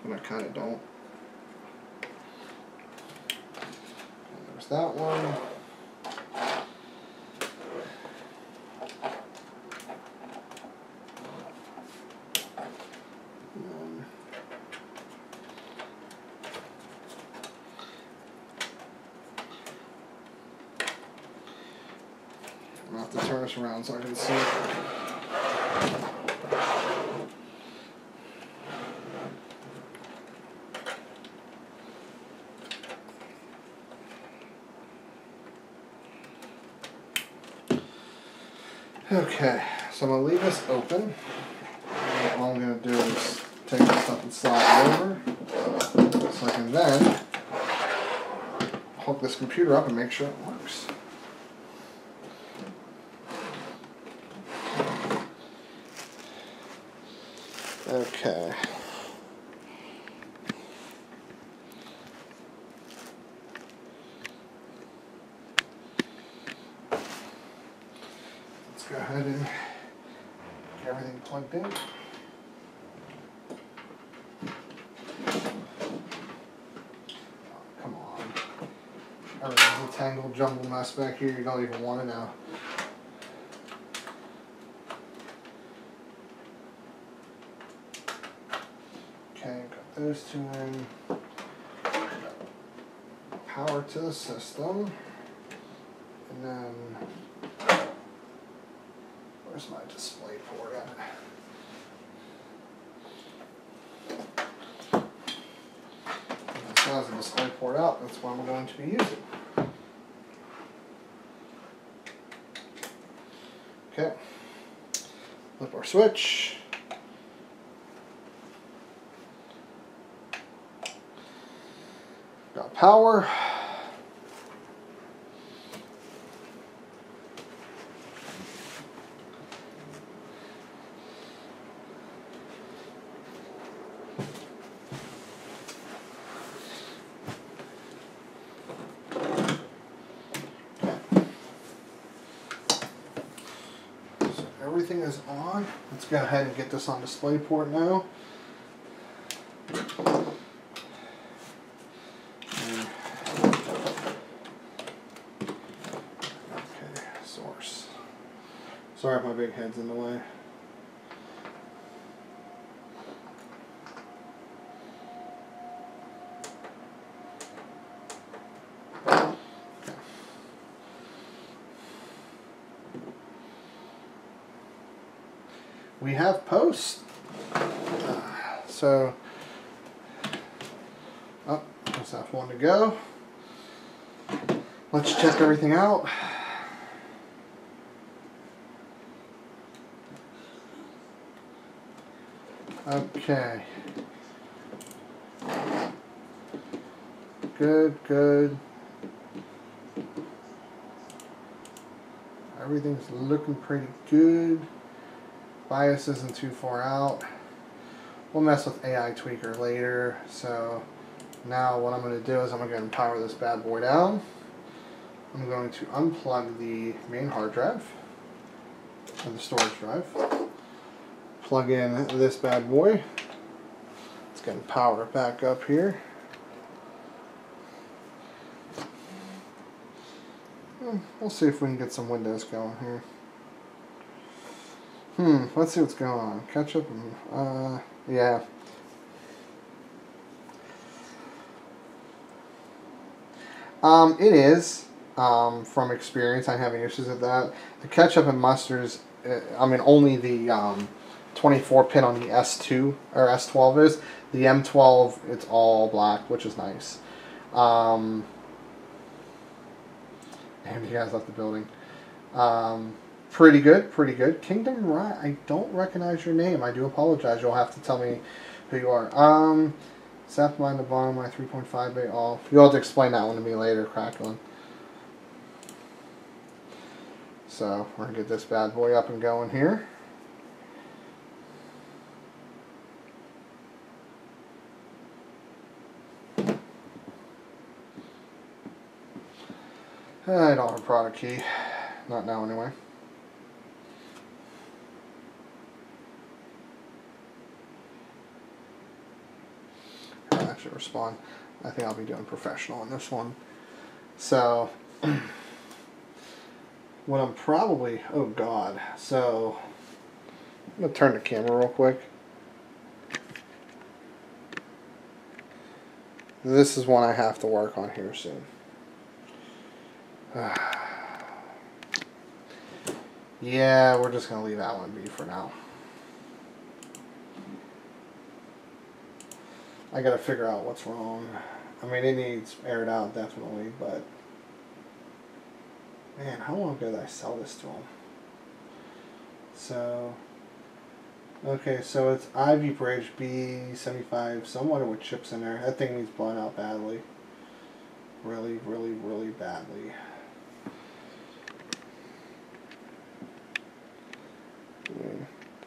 But I kind of don't. And there's that one. I'm going to have to turn this around so I can see it. Okay, so I'm going to leave this open. And all I'm going to do is take this up and slide it over so I can then hook this computer up and make sure it works. Okay. Let's go ahead and get everything plugged in. Come on. Everything's a tangled jumble mess back here. You don't even want to know. Okay, got those two in. Power to the system. And then, where's my display port at? This has a display port out, that's what I'm going to be using. Okay. Flip our switch. Got power. So everything is on. Let's go ahead and get this on DisplayPort now. Sorry if my big head's in the way. We have post. So, let's have one to go. Let's check everything out. Okay. Good, good. Everything's looking pretty good. Bias isn't too far out. We'll mess with AI Tweaker later. So now what I'm going to do is I'm going to power this bad boy down. I'm going to unplug the main hard drive and the storage drive. Plug in this bad boy. Let's get power back up here. We'll see if we can get some Windows going here. Let's see what's going on. Catch up and, yeah. It is, from experience, I'm having issues with that. The ketchup and musters, only the, 24 pin on the S2, or S12 is. The M12, it's all black, which is nice. And you guys left the building. Pretty good, pretty good. Kingdom Rise, I don't recognize your name. I do apologize. You'll have to tell me who you are. Seth mine the bottom, my 3.5 bay off. You'll have to explain that one to me later, Cracklin. So, we're going to get this bad boy up and going here. I don't have a product key. Not now, anyway. I'll actually respond. I think I'll be doing professional on this one. So, what I'm probably... Oh, God. So, I'm going to turn the camera real quick. This is one I have to work on here soon. Yeah, we're just going to leave that one be for now. I got to figure out what's wrong. I mean, it needs aired out, definitely, but... Man, how long ago did I sell this to him? So... Okay, so it's Ivy Bridge B75. So I'm wondering what chip's in there. That thing needs blown out badly. Really, really, really badly.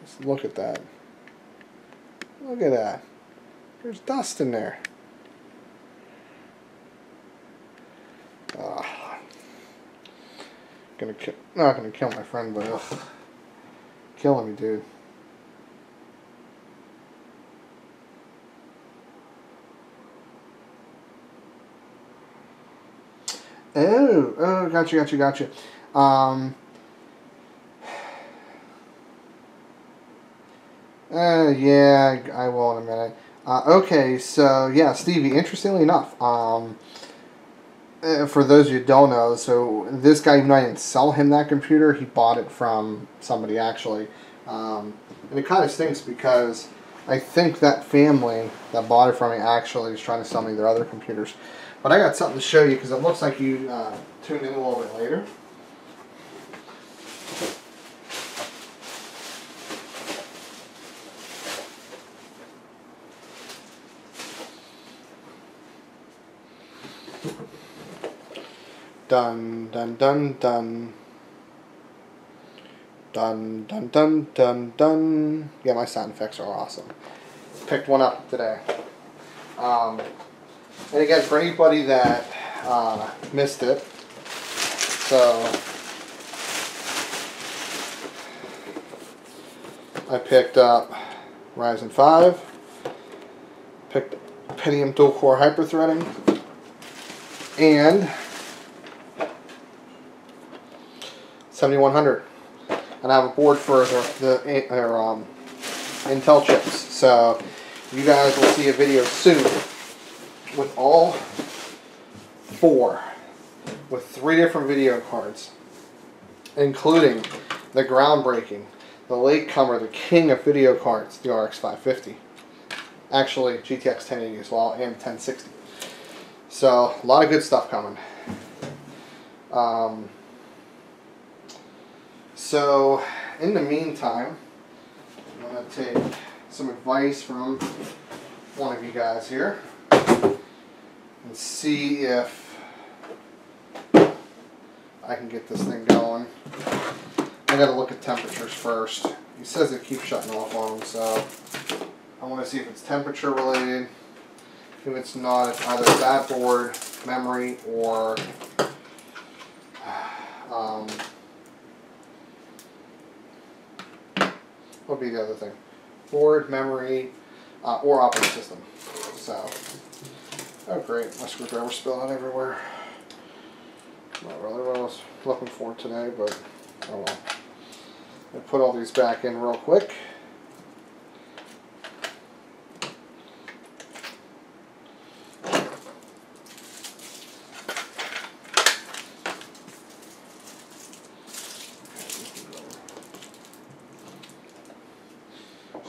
Just look at that. Look at that. There's dust in there. Not gonna kill my friend, but killing me, dude. Oh, gotcha. Yeah, I will in a minute. Okay, so yeah, Stevie, interestingly enough, for those of you who don't know, so this guy, even though I didn't sell him that computer, he bought it from somebody actually. And it kind of stinks because I think that family that bought it from me actually is trying to sell me their other computers. But I got something to show you because it looks like you tuned in a little bit later. Dun dun dun dun. Dun dun dun dun dun. Yeah, my sound effects are awesome. Picked one up today. And again, for anybody that missed it, so I picked up Ryzen 5, picked Pentium dual core hyperthreading, and 7100. And I have a board for the Intel chips. So you guys will see a video soon with all four, with 3 different video cards, including the groundbreaking, the latecomer, the king of video cards, the RX 550. Actually, GTX 1080 as well, and 1060. So a lot of good stuff coming. So in the meantime, I'm going to take some advice from one of you guys here and see if I can get this thing going. I gotta look at temperatures first. He says it keeps shutting off on him, so I want to see if it's temperature related. If it's not, it's either bad board, memory, or what would be the other thing? Board, memory, or operating system. So, oh great, my screwdriver's spilling everywhere. Not really what I was looking for today, but oh well. I'll put all these back in real quick.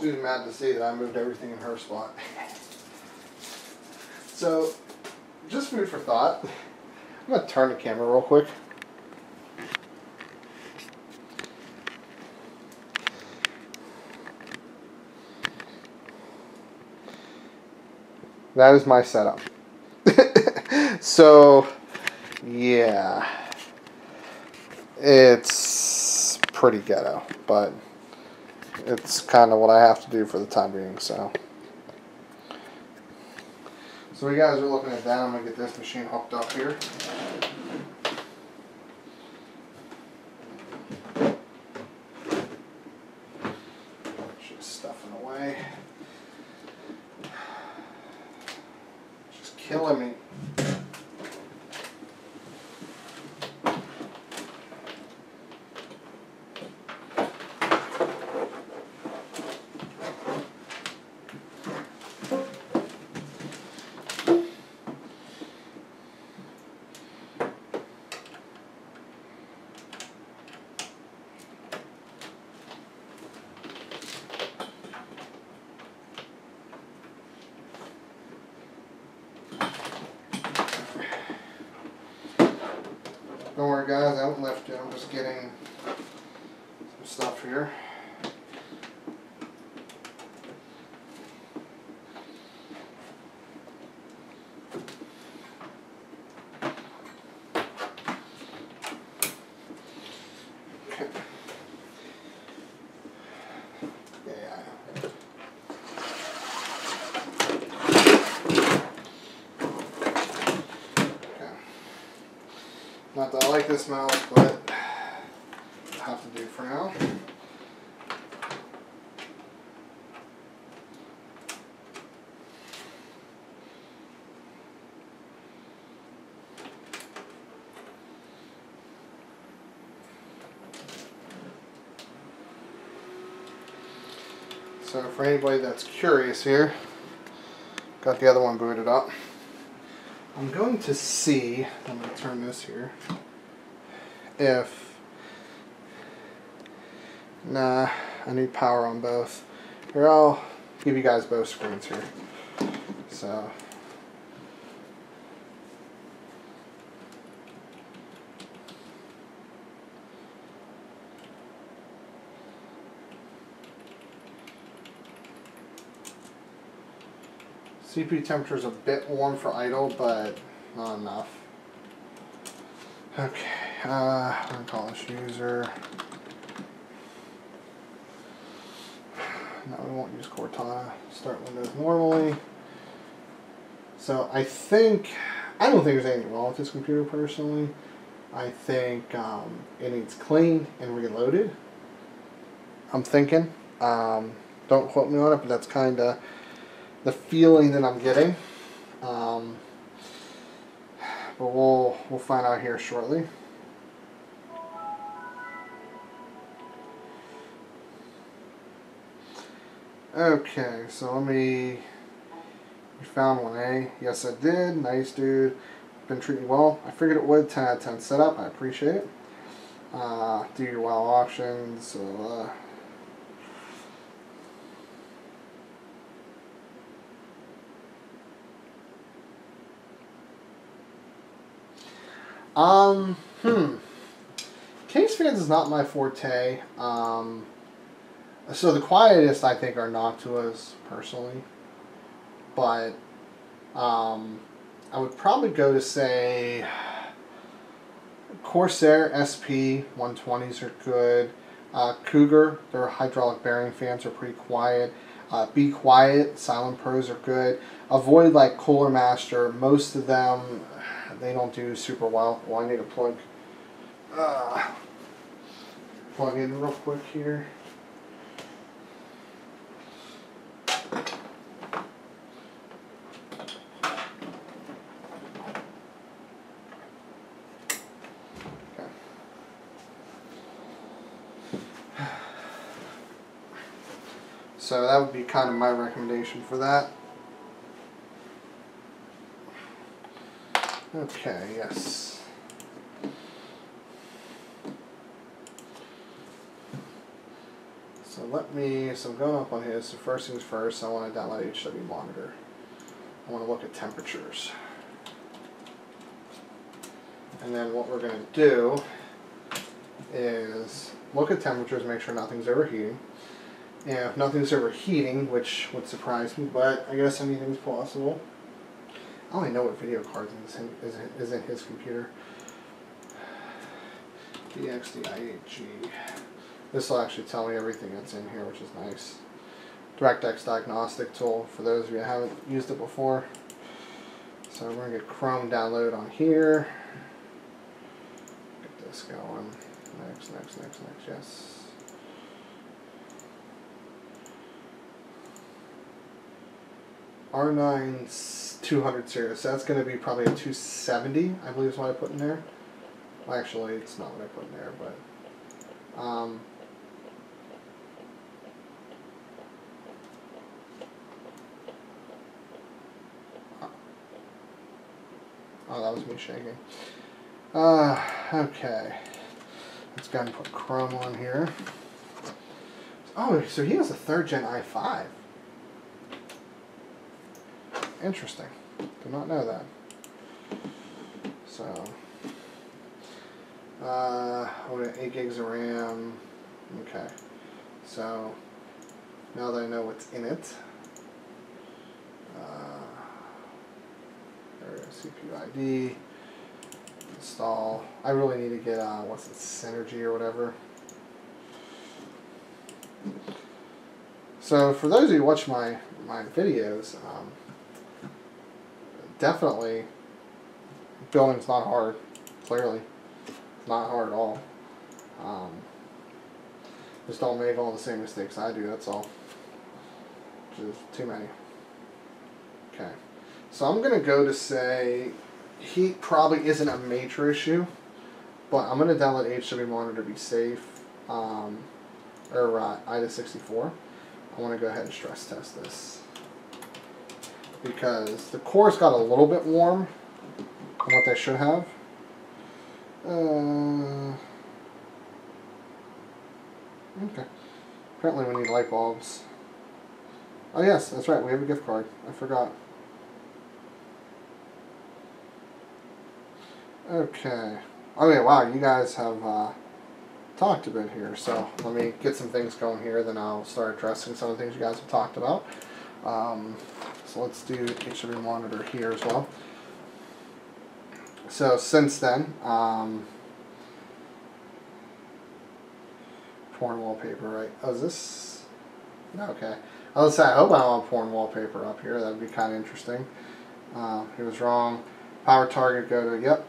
She's mad to see that I moved everything in her spot. So, just food for thought. I'm going to turn the camera real quick. That is my setup. So, yeah. It's pretty ghetto, but it's kind of what I have to do for the time being, so. So you guys are looking at that. I'm going to get this machine hooked up here. Just stuffing away. Just killing me. Don't worry guys, I haven't left yet. I'm just getting some stuff here. Okay. Yeah. Not that I like this mouse, but I'll have to do for now. So for anybody that's curious here, got the other one booted up. I'm going to see, I'm going to turn this here, if, nah, I need power on both. Here, I'll give you guys both screens here. So, CPU temperature is a bit warm for idle, but not enough. Okay, I'm going to call this user. No, we won't use Cortana. Start Windows normally. So I don't think there's anything wrong with this computer personally. I think it needs cleaned and reloaded. I'm thinking. Don't quote me on it, but that's kind of the feeling that I'm getting. But we'll find out here shortly. Okay, so you found one, eh? Yes, I did. Nice, dude. Been treating you well. I figured it would. 10 out of 10 setup. I appreciate it. Do your WoW auctions. So, Case fans is not my forte. So the quietest I think are Noctuas personally, but I would probably go to say Corsair SP 120s are good. Cougar, their hydraulic bearing fans are pretty quiet. Be Quiet, Silent Pros are good. Avoid like Cooler Master. Most of them, they don't do super well. Well, I need a plug. Plug in real quick here. So that would be kind of my recommendation for that. Okay, yes. So I'm going up on his. So first things first, I want to download HW Monitor. I want to look at temperatures. And then what we're going to do is look at temperatures, make sure nothing's overheating. And if nothing's overheating, which would surprise me, but I guess anything's possible. I only know what video cards is in his computer. DXDIHG. This will actually tell me everything that's in here, which is nice. DirectX diagnostic tool for those of you who haven't used it before. So we're going to get Chrome download on here. Get this going. Next, yes. R9's 200 series, so that's going to be probably a 270, I believe is what I put in there. Well, actually, it's not what I put in there, but oh, that was me shaking. Okay. Let's go ahead and put Chrome on here. Oh, so he has a 3rd gen i5. Interesting. Did not know that. So, 8 gigs of RAM. Okay. So, now that I know what's in it, there we go, CPU ID, install. I really need to get, what's it, Synergy or whatever. So, for those of you who watch my videos, definitely, building's not hard, clearly. It's not hard at all. Just don't make all the same mistakes I do, that's all. Which is too many. Okay. So I'm going to go to say, heat probably isn't a major issue, but I'm going to download HW Monitor to be safe, or IDA64. I want to go ahead and stress test this. Because the core's got a little bit warm on what they should have. Okay. Apparently we need light bulbs. Oh yes, that's right, we have a gift card. I forgot. Okay. Oh yeah, wow, you guys have talked a bit here. So let me get some things going here, then I'll start addressing some of the things you guys have talked about. So let's do HW Monitor here as well. So since then, porn wallpaper, right? Oh, is this? No, okay. I was saying, I hope I want porn wallpaper up here. That'd be kind of interesting. He was wrong. Power target, go to, yep.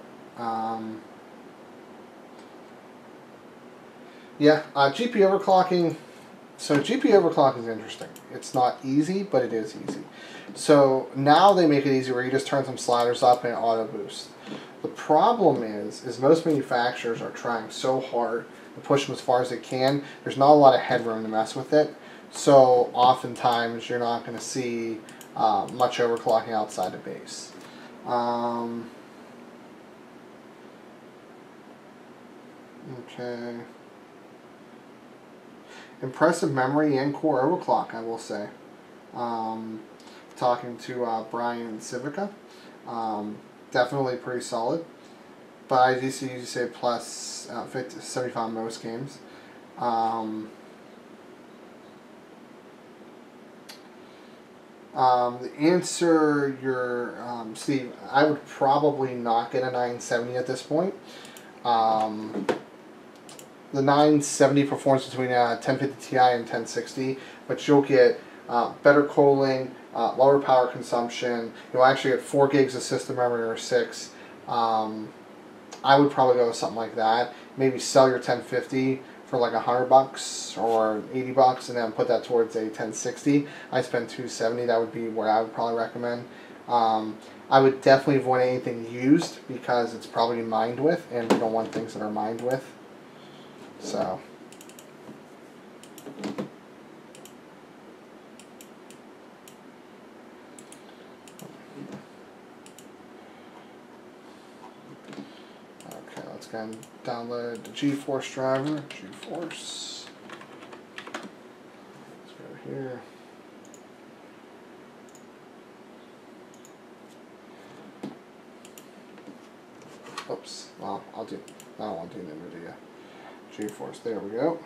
Yeah, GPU overclocking. So GPU overclock is interesting. It's not easy, but it is easy. So now they make it easy where you just turn some sliders up and auto boost. The problem is most manufacturers are trying so hard to push them as far as they can. There's not a lot of headroom to mess with it. So oftentimes you're not going to see much overclocking outside of base. Okay. Impressive memory and core overclock, I will say. Talking to Brian Civica, definitely pretty solid. But I do see you say plus 50, 75 most games. The answer, Steve, I would probably not get a 970 at this point. Um, the 970 performs between a 1050 Ti and 1060, but you'll get better cooling, lower power consumption. You'll actually get 4 gigs of system memory or 6. I would probably go with something like that. Maybe sell your 1050 for like $100 or $80, and then put that towards a 1060. I spend 270. That would be where I would probably recommend. I would definitely avoid anything used because it's probably mined with, and we don't want things that are mined with. So. Okay, let's go and download the GeForce driver. GeForce. Let's go here. Oops. Well, I don't want to do NVIDIA. GeForce. There we go.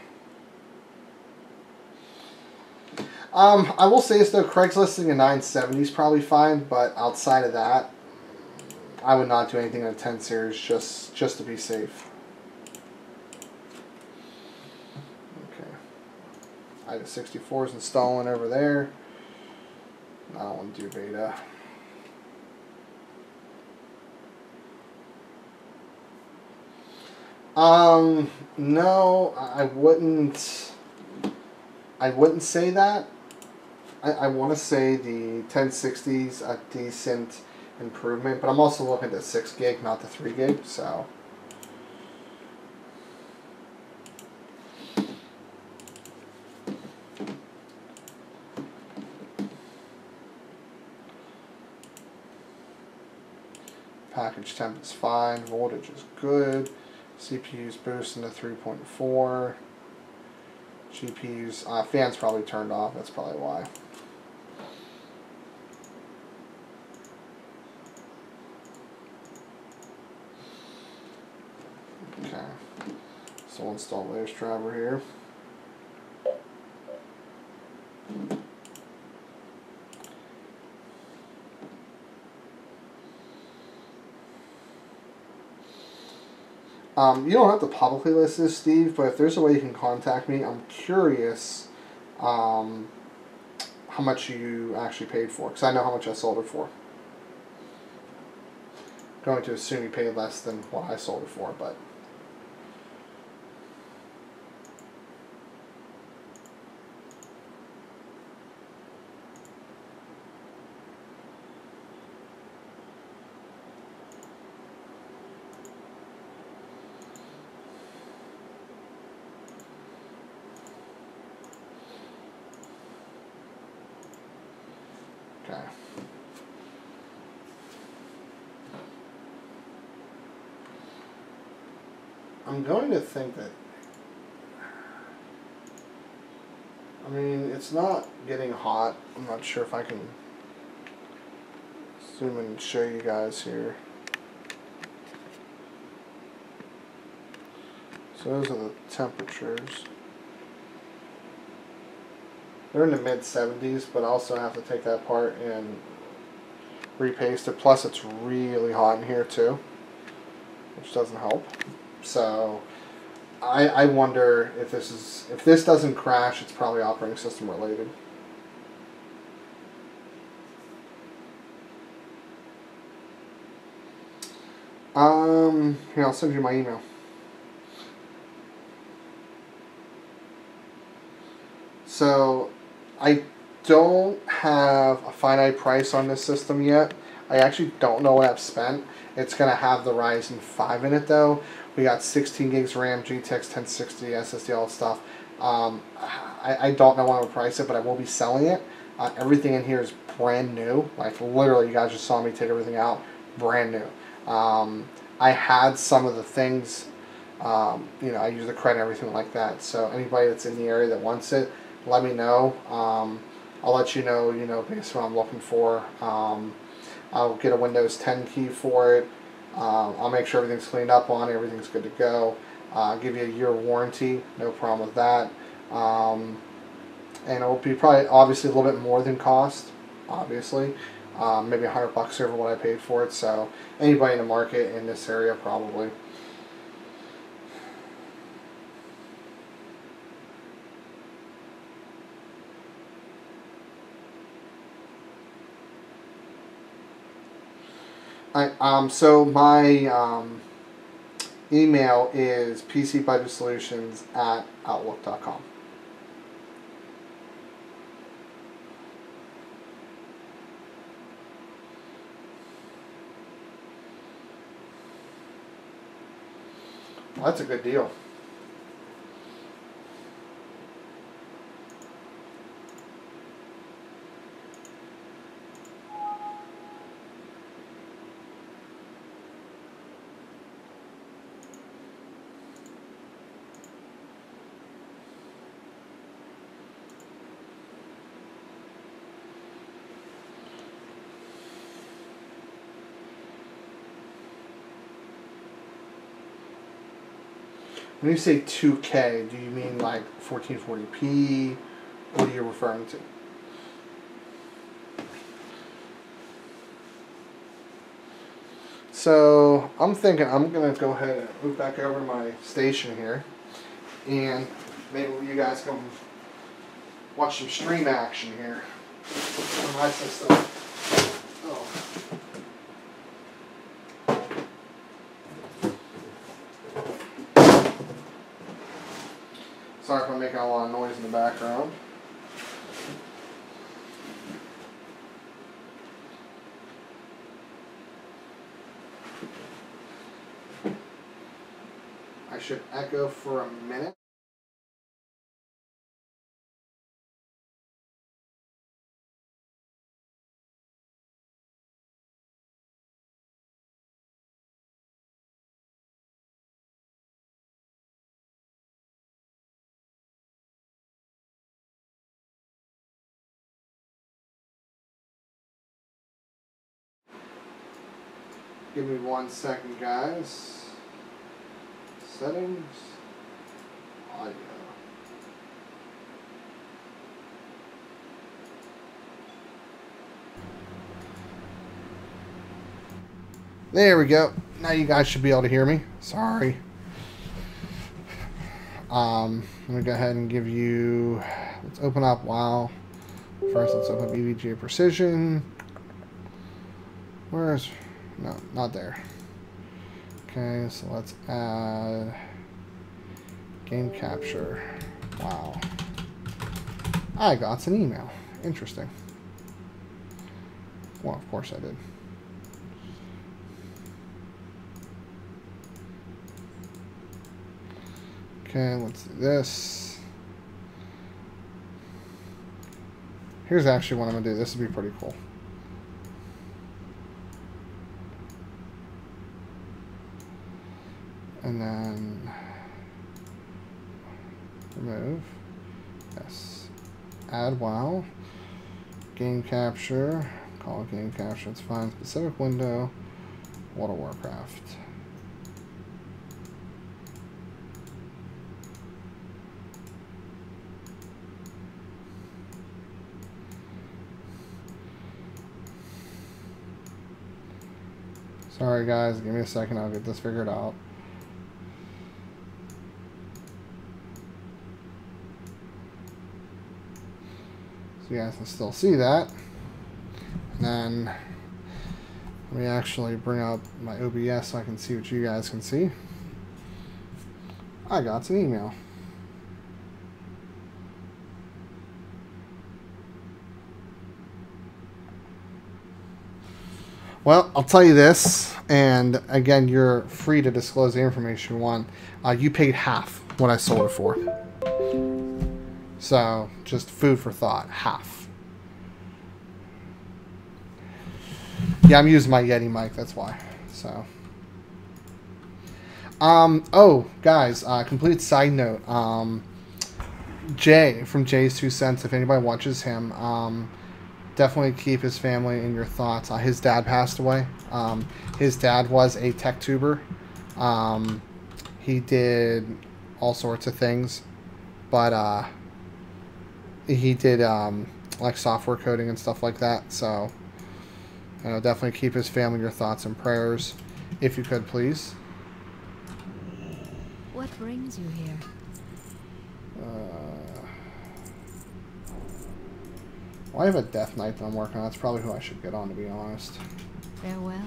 I will say this though, Craigslisting a 970 is probably fine, but outside of that, I would not do anything in a 10 series just to be safe. Okay. IDA 64 is installing over there. I don't want to do beta. No, I wouldn't say that. I want to say the 1060 is a decent improvement, but I'm also looking at 6 gig, not the 3 gig, so. Package temp is fine, voltage is good, CPU's boosting to 3.4, GPU's, fan's probably turned off, that's probably why. Okay, so we'll install latest driver here. You don't have to publicly list this, Steve, but if there's a way you can contact me, I'm curious how much you actually paid for, because I know how much I sold it for. Going to assume you paid less than what I sold it for, but. Okay. I'm going to think that, I mean, it's not getting hot. I'm not sure if I can zoom in and show you guys here. So those are the temperatures. They're in the mid 70s, but I also have to take that apart and repaste it. Plus, it's really hot in here too, which doesn't help. So, I wonder if this doesn't crash, it's probably operating system related. Here, I'll send you my email. So, I don't have a finite price on this system yet. I actually don't know what I've spent. It's going to have the Ryzen 5 in it though. We got 16 gigs RAM, GTX 1060, SSD, all that stuff. I don't know what I would price it, but I will be selling it. Everything in here is brand new. Like literally, you guys just saw me take everything out. Brand new. I had some of the things, you know, I use the credit and everything like that. So anybody that's in the area that wants it, let me know. I'll let you know, based on what I'm looking for. I'll get a Windows 10 key for it. I'll make sure everything's cleaned up on it, everything's good to go. I'll give you a year warranty, no problem with that. And it'll be probably obviously a little bit more than cost. obviously. Maybe $100 over what I paid for it. So anybody in the market in this area probably. So my email is pcbudgetsolutions@outlook.com. Well, that's a good deal. When you say 2K, do you mean like 1440p? What are you referring to? So I'm thinking I'm going to go ahead and move back over to my station here. And maybe you guys can watch some stream action here on my system. Oh. Sorry if I'm making a lot of noise in the background. I should echo for a minute. Give me 1 second, guys. Settings. Audio. There we go. Now you guys should be able to hear me. Sorry. I'm going to go ahead and give you... Let's open up WoW. First, let's open up EVGA Precision. Where's... No, not there. Okay, so let's add... Game Capture. Wow. I got an email. Interesting. Well, of course I did. Okay, let's do this. Here's actually what I'm going to do. This would be pretty cool. And then remove. Yes. Add WoW. Game Capture. Call it Game Capture. It's fine. Specific window. World of Warcraft. Sorry guys, give me a second, I'll get this figured out. So you guys can still see that. And then let me actually bring up my OBS so I can see what you guys can see. I got an email. Well, I'll tell you this, and again, you're free to disclose the information you want. You paid half what I sold it for. So, just food for thought, half. Yeah, I'm using my Yeti mic, that's why. So, oh, guys, complete side note. Jay, from Jay's 2 Cents, if anybody watches him, definitely keep his family in your thoughts. His dad passed away. His dad was a tech tuber. He did all sorts of things, but he did like software coding and stuff like that. So, you know, definitely keep his family in your thoughts and prayers, if you could, please. What brings you here? Well, I have a Death Knight that I'm working on. That's probably who I should get on, to be honest. Farewell.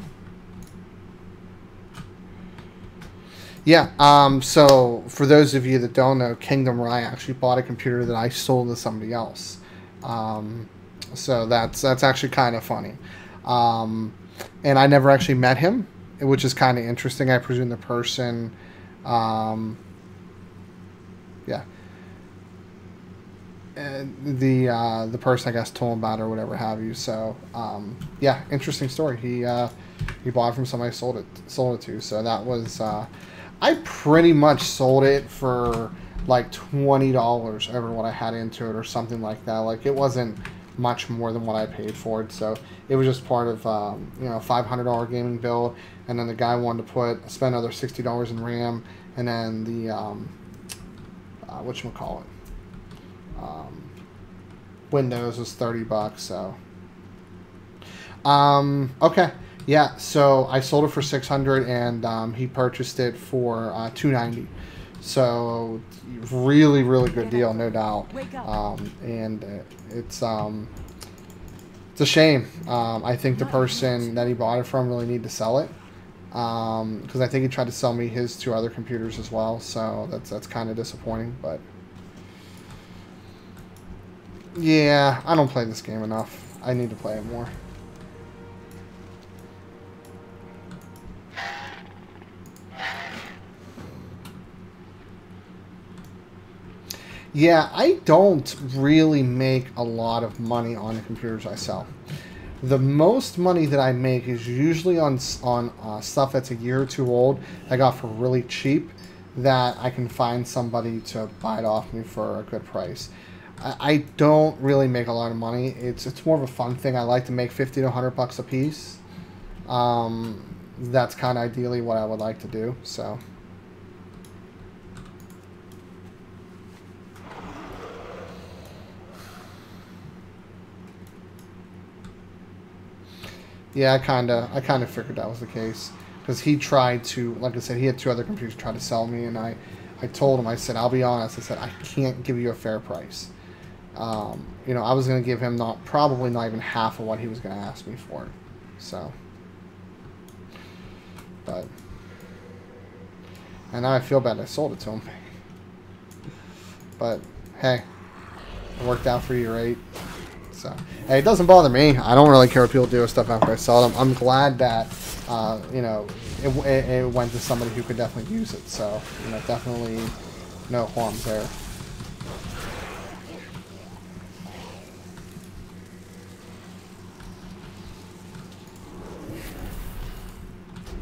Yeah, so for those of you that don't know, Kingdom Rye actually bought a computer that I sold to somebody else. So that's actually kind of funny. And I never actually met him, which is kind of interesting. I presume the person, yeah. The person, I guess, told him about it or whatever have you. So yeah, interesting story. He bought it from somebody, sold it to. So that was I pretty much sold it for like $20 over what I had into it or something like that. Like, it wasn't much more than what I paid for it. So it was just part of you know, $500 gaming bill, and then the guy wanted to spend another $60 in RAM, and then the whatchamacallit, Windows was $30. So okay, yeah. So I sold it for $600, and he purchased it for $290. So really, really good deal, no doubt. And it's a shame. I think the person that he bought it from really need to sell it, because I think he tried to sell me his 2 other computers as well. So that's kind of disappointing, but. Yeah, I don't play this game enough. I need to play it more. Yeah, I don't really make a lot of money on the computers I sell. The most money that I make is usually on stuff that's a year or 2 old I got for really cheap, that I can find somebody to buy it off me for a good price. I don't really make a lot of money. It's more of a fun thing. I like to make $50 to $100 a piece. That's kind of ideally what I would like to do. So. Yeah, I kind of figured that was the case, because he tried to, like I said, he had 2 other computers try to sell me, and I told him, I said, I'll be honest, I said, I can't give you a fair price. You know, I was going to give him probably not even half of what he was going to ask me for it. So, but, and now I feel bad I sold it to him. But, hey, it worked out for you, right? So, hey, it doesn't bother me. I don't really care what people do with stuff after I sell them. I'm glad that, you know, it went to somebody who could definitely use it. So, you know, definitely no harm there.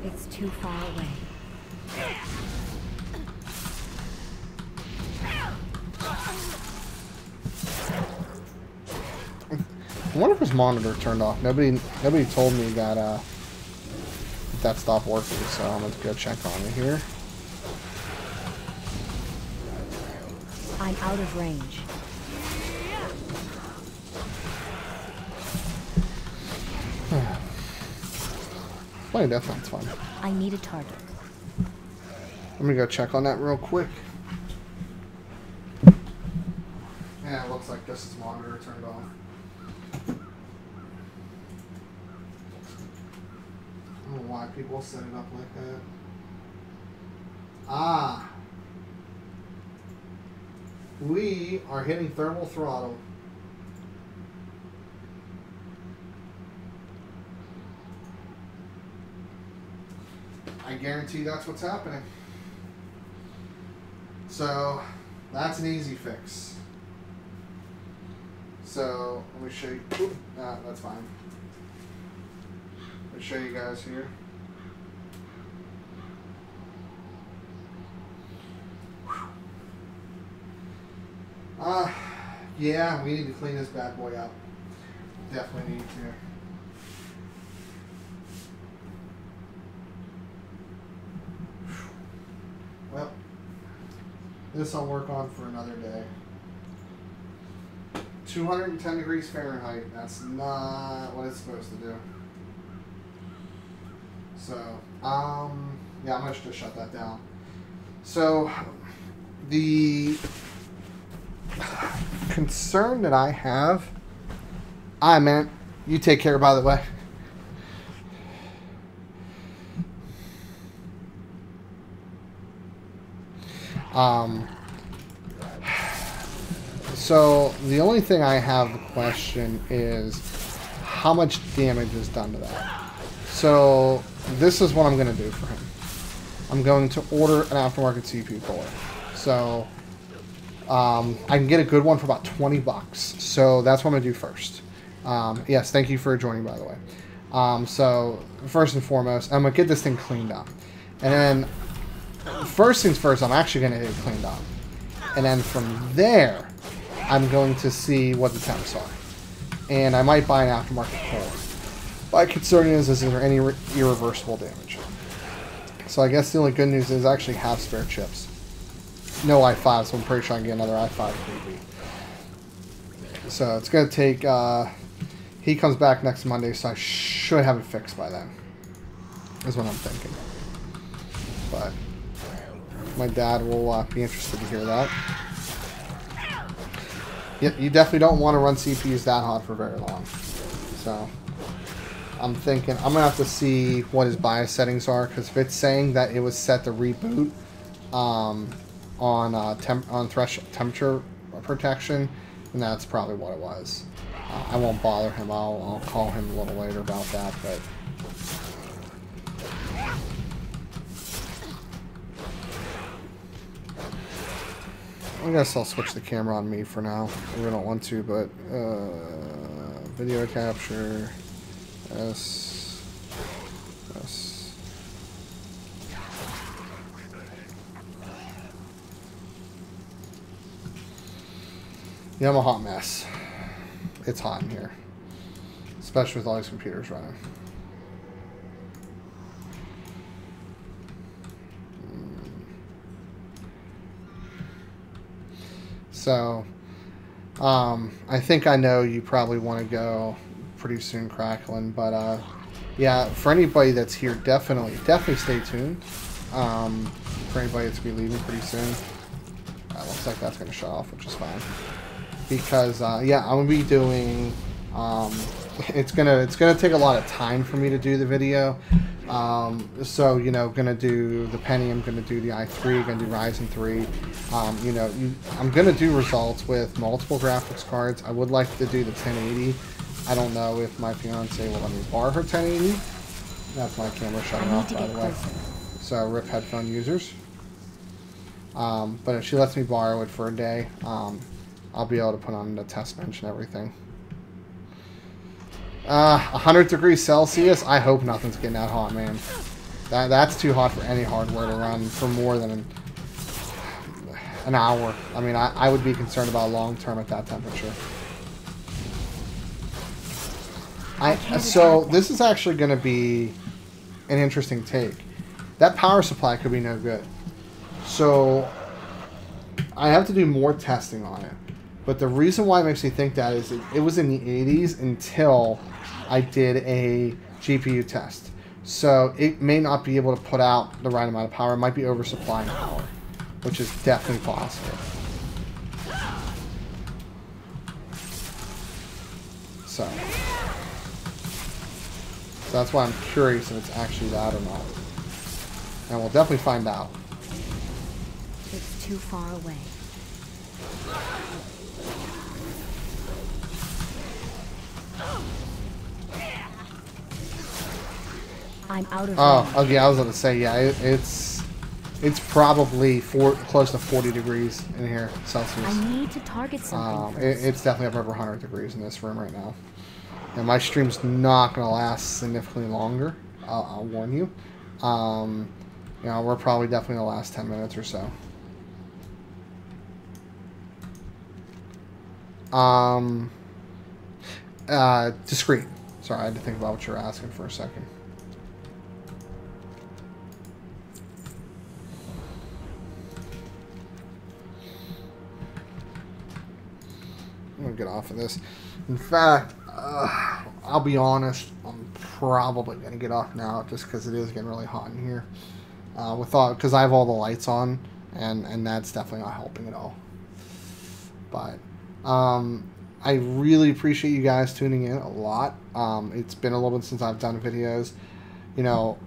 It's too far away. I wonder if his monitor turned off. Nobody told me that that stopped working, so I'm gonna go check on it here. I'm out of range. Playing Death Knight's fun. I need a target. Let me go check on that real quick. Yeah, it looks like just his monitor turned off. I don't know why people set it up like that. Ah. We are hitting thermal throttle. I guarantee that's what's happening. So, that's an easy fix. So, let me show you. That's fine. Let me show you guys here. Yeah, we need to clean this bad boy up. Definitely need to. Well, this I'll work on for another day. 210 degrees Fahrenheit. That's not what it's supposed to do. So, yeah, I'm gonna just shut that down. So, the concern that I have, man, you take care, by the way. So the only thing I have the question is how much damage is done to that. So this is what I'm going to do for him. I'm going to order an aftermarket CPU cooler. So I can get a good one for about 20 bucks. So that's what I'm going to do first. Yes, thank you for joining, by the way. So first and foremost, I'm going to get this thing cleaned up. And then first things first, I'm actually going to get it cleaned up. And then from there, I'm going to see what the temps are. And I might buy an aftermarket cooler. My concern is there any irreversible damage? So I guess the only good news is I actually have spare chips. No i5, so I'm pretty sure I can get another i5 maybe. So it's going to take... he comes back next Monday, so I should have it fixed by then. Is what I'm thinking. But my dad will be interested to hear that. You definitely don't want to run CPUs that hot for very long. So I'm thinking I'm gonna have to see what his BIOS settings are, because if it's saying that it was set to reboot on threshold temperature protection, then that's probably what it was. I won't bother him. I'll call him a little later about that, but. I guess I'll switch the camera on me for now. I really don't want to, but video capture, S. Yeah, I'm a hot mess. It's hot in here, especially with all these computers running. So, I think I know you probably want to go pretty soon, Crackling, but yeah, for anybody that's here, definitely stay tuned. For anybody that's going to be leaving pretty soon, looks like that's going to shut off, which is fine. Because yeah, I'm going to be doing. It's gonna take a lot of time for me to do the video. So, you know, gonna do the Pentium, gonna do the i3, gonna do Ryzen 3. You know, I'm gonna do results with multiple graphics cards. I would like to do the 1080. I don't know if my fiance will let me borrow her 1080. That's my camera shutting off, by the way. So, rip headphone users. But if she lets me borrow it for a day, I'll be able to put on the test bench and everything. 100 degrees Celsius? I hope nothing's getting that hot, man. That's too hot for any hardware to run for more than an hour. I mean, I would be concerned about long term at that temperature. So this is actually going to be an interesting take. That power supply could be no good. So I have to do more testing on it. But the reason why it makes me think that is it was in the 80s until I did a GPU test. So it may not be able to put out the right amount of power. It might be oversupplying power, which is definitely possible. So that's why I'm curious if it's actually that or not. And we'll definitely find out. It's too far away. I'm out of range. Okay, I was going to say, yeah, it's probably close to 40 degrees in here, Celsius. I need to target something first. It's definitely up over 100 degrees in this room right now. And my stream's not going to last significantly longer, I'll warn you. You know, we're probably definitely going to last 10 minutes or so. Discreet. Sorry, I had to think about what you were asking for a second. I'm going to get off of this. In fact, I'll be honest, I'm probably going to get off now just because it is getting really hot in here. Because I have all the lights on, and that's definitely not helping at all. But I really appreciate you guys tuning in a lot. It's been a little bit since I've done videos. You know,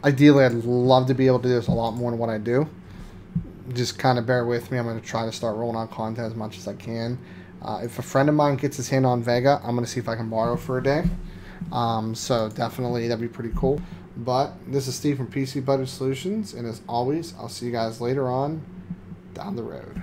ideally I'd love to be able to do this a lot more than what I do. Just kind of bear with me. I'm going to try to start rolling out content as much as I can. If a friend of mine gets his hand on Vega, I'm going to see if I can borrow for a day. So definitely that'd be pretty cool. But this is Steve from PC Budget Solutions, and as always, I'll see you guys later on down the road.